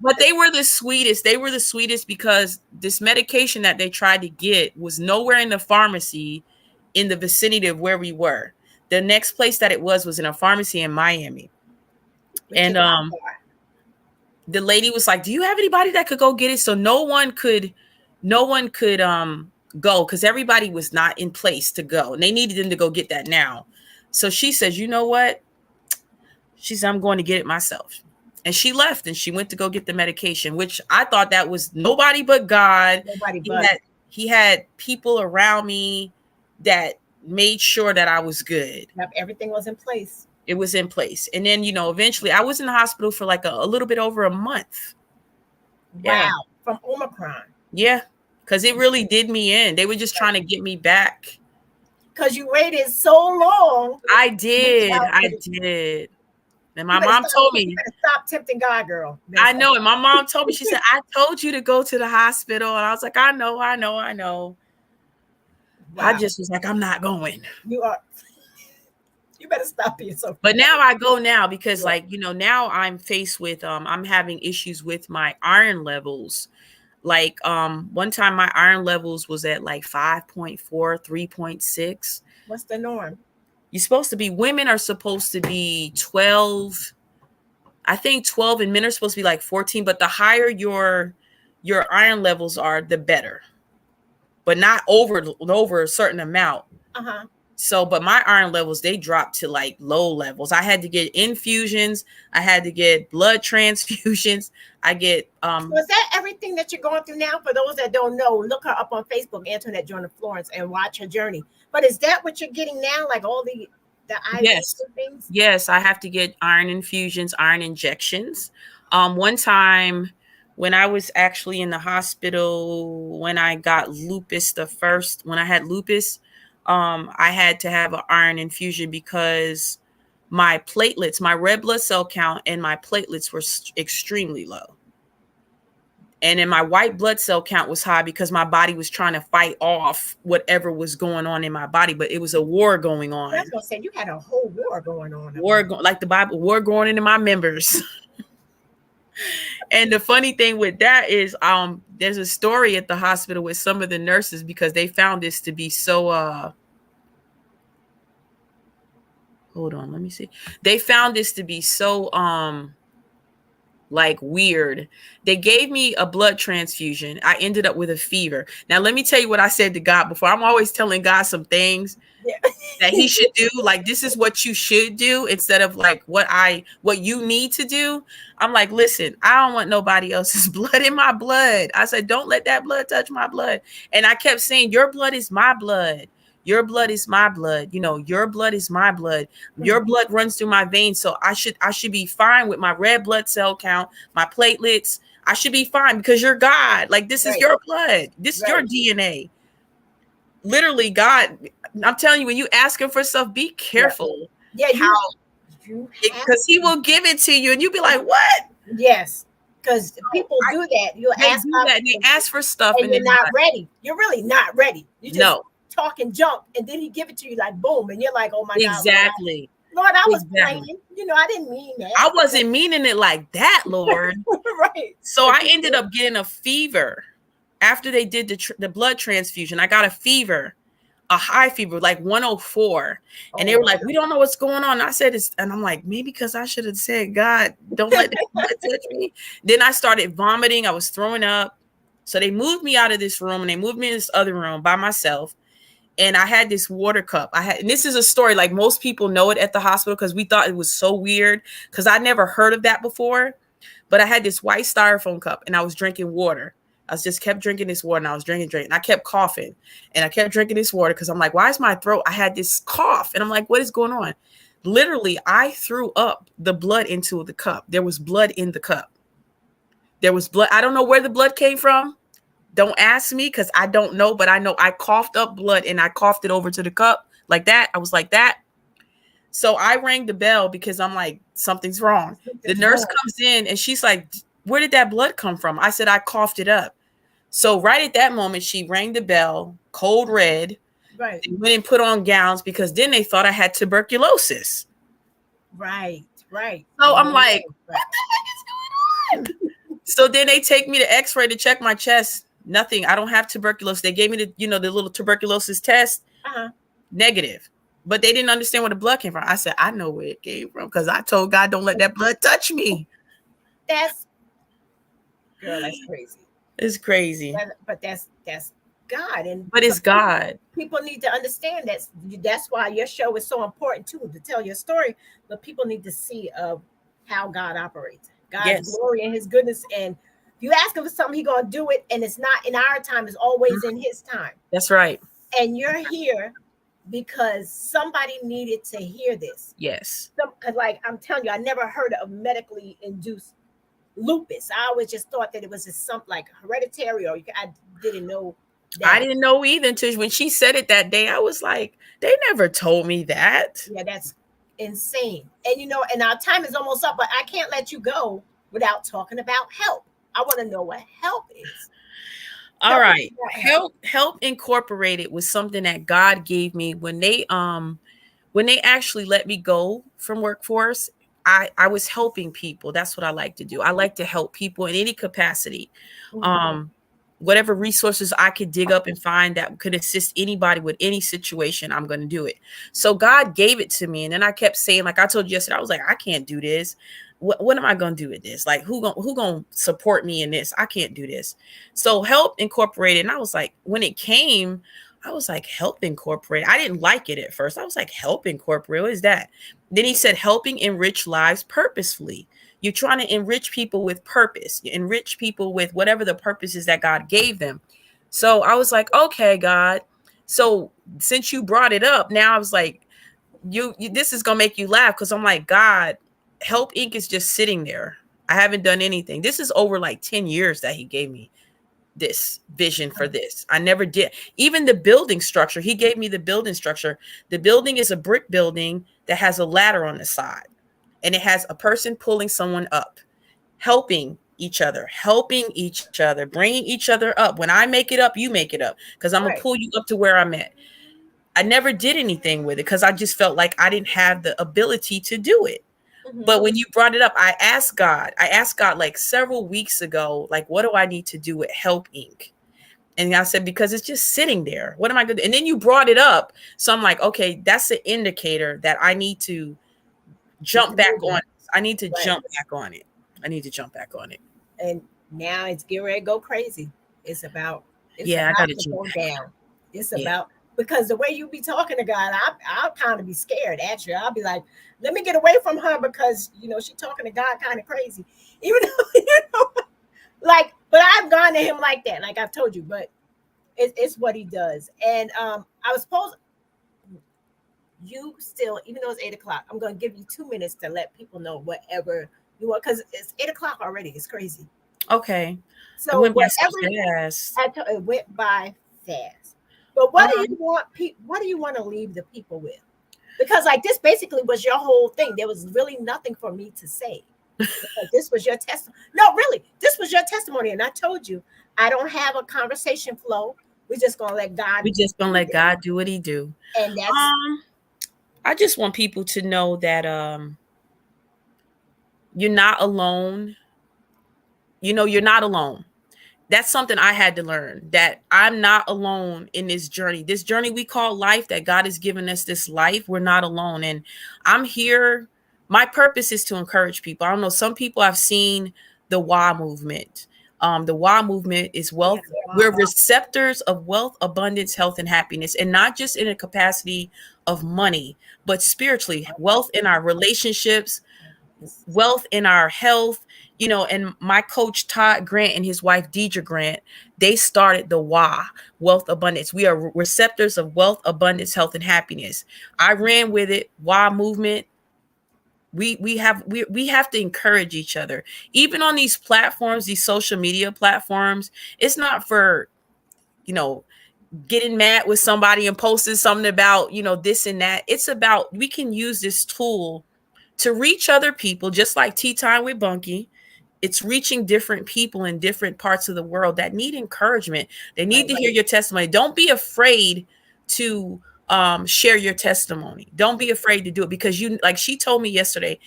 But they were the sweetest. They were the sweetest because this medication that they tried to get was nowhere in the pharmacy in the vicinity of where we were. The next place that it was in a pharmacy in Miami. And the lady was like, do you have anybody that could go get it? So no one could go because everybody was not in place to go. And they needed them to go get that now. So she says, you know what? She said, I'm going to get it myself. And she left and she went to go get the medication, which I thought that was nobody but God. He had people around me that made sure that I was good. Everything was in place. It was in place. And then, eventually I was in the hospital for like a little bit over a month. Wow. Yeah. From Omicron. Yeah. Because it really did me in. They were just trying to get me back. Because you waited so long. I did. And my mom told me, you better stop tempting God, girl. I know. And my mom told me, she said, I told you to go to the hospital. And I was like, I know. Wow. I just was like, I'm not going. You better stop yourself. But now I go now because now I'm faced with, I'm having issues with my iron levels. Like one time my iron levels was at like 5.4, 3.6. What's the norm? Women are supposed to be 12. I think 12 and men are supposed to be like 14, but the higher your iron levels are, the better. But not over a certain amount. Uh-huh. So, but my iron levels, they dropped to like low levels. I had to get infusions. I had to get blood transfusions. I get So is that everything that you're going through now? For those that don't know, look her up on Facebook, Anntoinette Jóynor Florence, and watch her journey. But is that what you're getting now? Like all the IV things? Yes, I have to get iron infusions, iron injections. One time when I was actually in the hospital, when I got lupus when I had lupus, I had to have an iron infusion because my platelets, my red blood cell count and my platelets were extremely low. And then my white blood cell count was high because my body was trying to fight off whatever was going on in my body, but it was a war going on. That's what I said. You had a whole war going on. Like the Bible, war going into my members. And the funny thing with that is, there's a story at the hospital with some of the nurses because they found this to be so. Hold on, let me see. They found this to be so like weird. They gave me a blood transfusion. I ended up with a fever. Now let me tell you what I said to God before. I'm always telling God some things that he should do. Like, this is what you should do instead of like what you need to do. I'm like, listen, I don't want nobody else's blood in my blood. I said, don't let that blood touch my blood. And I kept saying, your blood is my blood. Your blood is my blood. You know, your blood is my blood. Your blood runs through my veins. So I should be fine with my red blood cell count, my platelets. I should be fine because you're God. Like, this is your blood. This is your DNA. Literally, God, I'm telling you, when you ask him for stuff, be careful. Yeah, because he will give it to you and you'll be like, what? Yes. Because people do that. They ask for stuff and you're not ready. You're really not ready. You just talking junk, and then he give it to you like boom, and you're like, oh my God. Exactly. Lord, I was playing. You know, I didn't mean that. I wasn't meaning it like that, Lord. Right. So I ended up getting a fever after they did the blood transfusion. I got a fever, a high fever, like 104. And they were like, we don't know what's going on. And I said, and I'm like, maybe because I should have said, God, don't let that blood touch me. Then I started vomiting. I was throwing up. So they moved me out of this room and they moved me in this other room by myself. And I had this water cup. And this is a story, like most people know it at the hospital because we thought it was so weird because I never heard of that before. But I had this white styrofoam cup and I was drinking water. I just kept drinking this water and I was drinking. And I kept coughing and I kept drinking this water because I'm like, why is my throat? I had this cough and I'm like, what is going on? Literally, I threw up the blood into the cup. There was blood in the cup. There was blood. I don't know where the blood came from. Don't ask me because I don't know, but I know I coughed up blood and I coughed it over to the cup like that. I was like that. So I rang the bell because I'm like, something's wrong. The nurse comes in and she's like, where did that blood come from? I said, I coughed it up. So right at that moment, she rang the bell, cold red. Right. They went and put on gowns because then they thought I had tuberculosis. Right. So I'm like, what the heck is going on? So then they take me to X-ray to check my chest. Nothing. I don't have tuberculosis. They gave me the little tuberculosis test. Negative. But they didn't understand where the blood came from. I said, I know where it came from because I told God, don't let that blood touch me. That's crazy. It's crazy. But that's God. But it's God. People need to understand that's why your show is so important too, to tell your story. But people need to see how God operates. God's glory and his goodness. And if you ask him for something, he's going to do it. And it's not in our time. It's always in his time. That's right. And you're here because somebody needed to hear this. Yes. Because like I'm telling you, I never heard of medically induced lupus. I always just thought that it was just something like hereditary, or I didn't know that. I didn't know either until when she said it that day. I was like, they never told me that. Yeah, that's insane. And and our time is almost up, but I can't let you go without talking about help. I want to know what help is. All right. Help Incorporated was something that God gave me when they actually let me go from workforce. I was helping people. That's what I like to do. I like to help people in any capacity. Whatever resources I could dig up and find that could assist anybody with any situation, I'm going to do it. So God gave it to me. And then I kept saying, like I told you yesterday, I was like, I can't do this. What am I going to do with this? Like, who going to support me in this? I can't do this. So Help Incorporated. And I was like, when it came, I was like, Help Incorporated. I didn't like it at first. I was like, Help Incorporated. What is that? Then he said, helping enrich lives purposefully. You're trying to enrich people with purpose. You enrich people with whatever the purpose is that God gave them. So I was like, okay, God. So since you brought it up, now I was like, you this is going to make you laugh because I'm like, God, Help Inc. is just sitting there. I haven't done anything. This is over like 10 years that he gave me this vision for this. I never did. Even the building structure, he gave me the building structure. The building is a brick building that has a ladder on the side, and it has a person pulling someone up, helping each other, bringing each other up. When I make it up, you make it up, because I'm gonna pull you up to where I'm at. I never did anything with it because I just felt like I didn't have the ability to do it. But when you brought it up, I asked God like several weeks ago, like, what do I need to do with Help Inc? And I said, because it's just sitting there. What am I going to do? And then you brought it up. So I'm like, okay, that's an indicator that I need to jump back on it. I need to jump back on it. I need to jump back on it. And now it's getting ready to go crazy. It's about I got to go down. It's about, because the way you be talking to God, I'll kind of be scared. Actually, I'll be like, let me get away from her, because she talking to God kind of crazy. Even though like, but I've gone to him like that, like I've told you. But it's what he does. And I was supposed, you still, even though it's 8:00, I'm going to give you 2 minutes to let people know whatever you want, because it's 8:00 already. It's crazy. Okay. So it went by fast. But what do you want? What do you want to leave the people with? Because like this basically was your whole thing. There was really nothing for me to say. This was your testimony. No, really, this was your testimony. And I told you, I don't have a conversation flow. We're just gonna let God. We're just gonna let God do what He do. And that's. I just want people to know that you're not alone. You're not alone. That's something I had to learn, that I'm not alone in this journey we call life, that God has given us this life. We're not alone. And I'm here. My purpose is to encourage people. I don't know. Some people have seen the WA movement. The WA movement is wealth. We're receptors of wealth, abundance, health, and happiness. And not just in a capacity of money, but spiritually, wealth in our relationships, wealth in our health. And my coach Todd Grant and his wife Deidre Grant, they started the WA, wealth abundance. We are receptors of wealth, abundance, health, and happiness. I ran with it. WA movement. We have to encourage each other, even on these platforms, these social media platforms. It's not for getting mad with somebody and posting something about this and that. It's about, we can use this tool to reach other people, just like Tea Time with Bunky. It's reaching different people in different parts of the world that need encouragement. They need to hear your testimony. Don't be afraid to share your testimony. Don't be afraid to do it, because like she told me yesterday,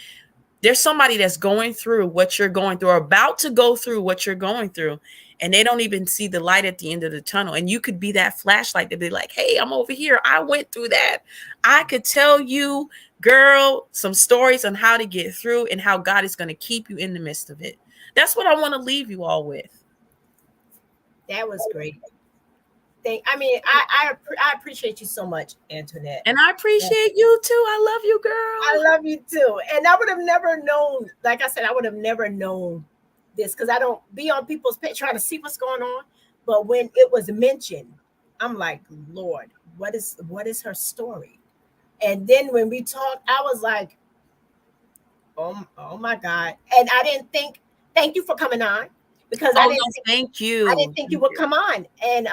there's somebody that's going through what you're going through, or about to go through what you're going through, and they don't even see the light at the end of the tunnel. And you could be that flashlight to be like, hey, I'm over here. I went through that. I could tell you, girl, some stories on how to get through and how God is going to keep you in the midst of it. That's what I want to leave you all with. That was great. I appreciate you so much, Antoinette. And I appreciate you too. I love you, girl. I love you too. And I would have never known, like I said, I would have never known this, because I don't be on people's page trying to see what's going on. But when it was mentioned, I'm like, Lord, what is her story? And then when we talked, I was like, oh my God. And I didn't think, thank you for coming on, because I didn't think you would come on. And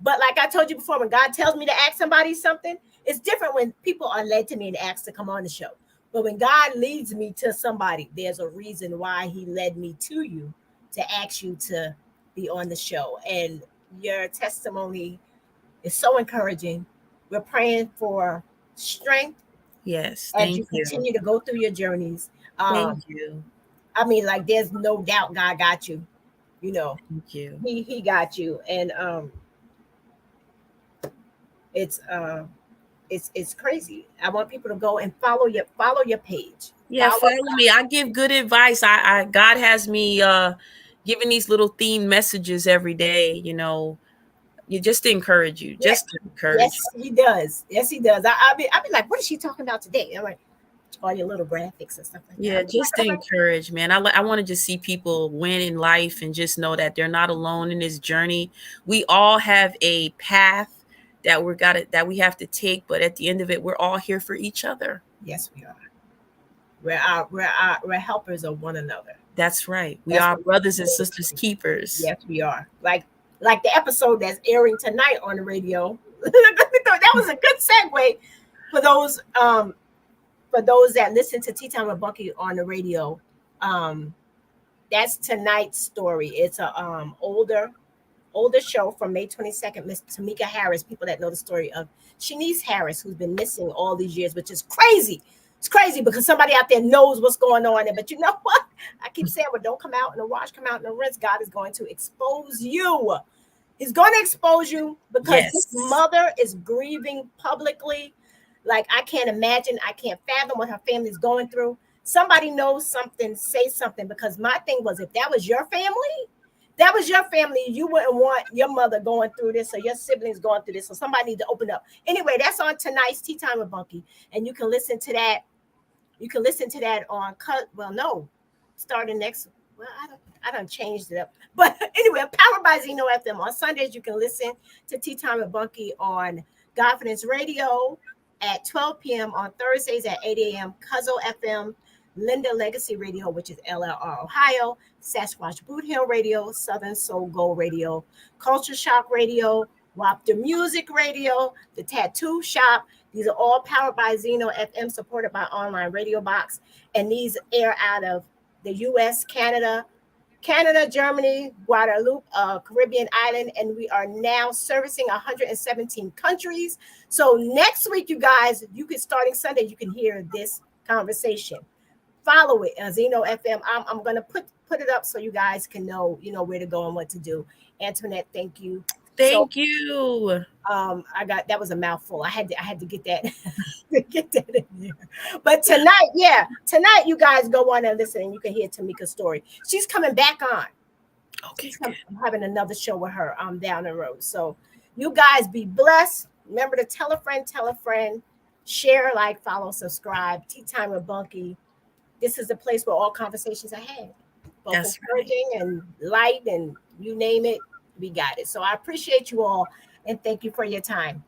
but like I told you before, when God tells me to ask somebody something, it's different when people are led to me and asked to come on the show. But when God leads me to somebody, there's a reason why He led me to you, to ask you to be on the show. And your testimony is so encouraging. We're praying for strength. Yes, as you continue to go through your journeys. Thank you. I mean, like, there's no doubt God got you. Thank you. He got you. And it's crazy. I want people to go and follow your page. Yeah, follow me. I give good advice. God has me giving these little theme messages every day, you just to encourage you. Yes. Just to encourage. Yes, He does. Yes, He does. I'll be like, what is she talking about today? I'm like, all your little graphics and stuff like that. Yeah, just to encourage, man. I want to just see people win in life and just know that they're not alone in this journey. We all have a path that we have to take, but at the end of it, we're all here for each other. Yes, we are. We're helpers of one another. That's right. We That's are what brothers and sisters keepers. yes, we are. Like the episode that's airing tonight on the radio. That was a good segue for those that listen to Tea Time with Bucky on the radio. That's tonight's story. It's a older show from May 22nd. Miss Tamika Harris, people that know the story of Shanice Harris, who's been missing all these years, which is crazy. It's crazy because somebody out there knows what's going on. But you know what? I keep saying, well, don't come out in the wash, come out in the rinse. God is going to expose you. He's going to expose you because his mother is grieving publicly. Like, I can't imagine. I can't fathom what her family's going through. Somebody knows something, say something, because my thing was, if that was your family, you wouldn't want your mother going through this or your siblings going through this. So somebody needs to open up. Anyway, that's on tonight's Tea Time with Bunky. And you can listen to that. You can listen to that on starting next. Well, I done changed it up. But anyway, powered by Zeno FM. On Sundays, you can listen to Tea Time with Bunky on Confidence Radio at 12 p.m. On Thursdays at 8 a.m. Cuzzo FM. Linda Legacy Radio, which is LLR Ohio, Sasquatch Boot Hill Radio, Southern Soul Gold Radio, Culture Shock Radio, Wap the Music Radio, The Tattoo Shop. These are all powered by Zeno FM, supported by Online Radio Box. And these air out of the U.S., Canada, Germany, Guadeloupe, Caribbean island, and we are now servicing 117 countries. So next week, you guys, starting Sunday, you can hear this conversation. Follow it, Zeno FM. I'm gonna put it up so you guys can know where to go and what to do. Antoinette, thank you. Thank you. That was a mouthful. I had to get that get that in there. But tonight you guys go on and listen, and you can hear Tamika's story. She's coming back on. Okay, I'm having another show with her down the road. So you guys be blessed. Remember to tell a friend, share, like, follow, subscribe. Tea Time with Bunky. This is the place where all conversations are had. Both encouraging and light, and you name it, we got it. So I appreciate you all, and thank you for your time.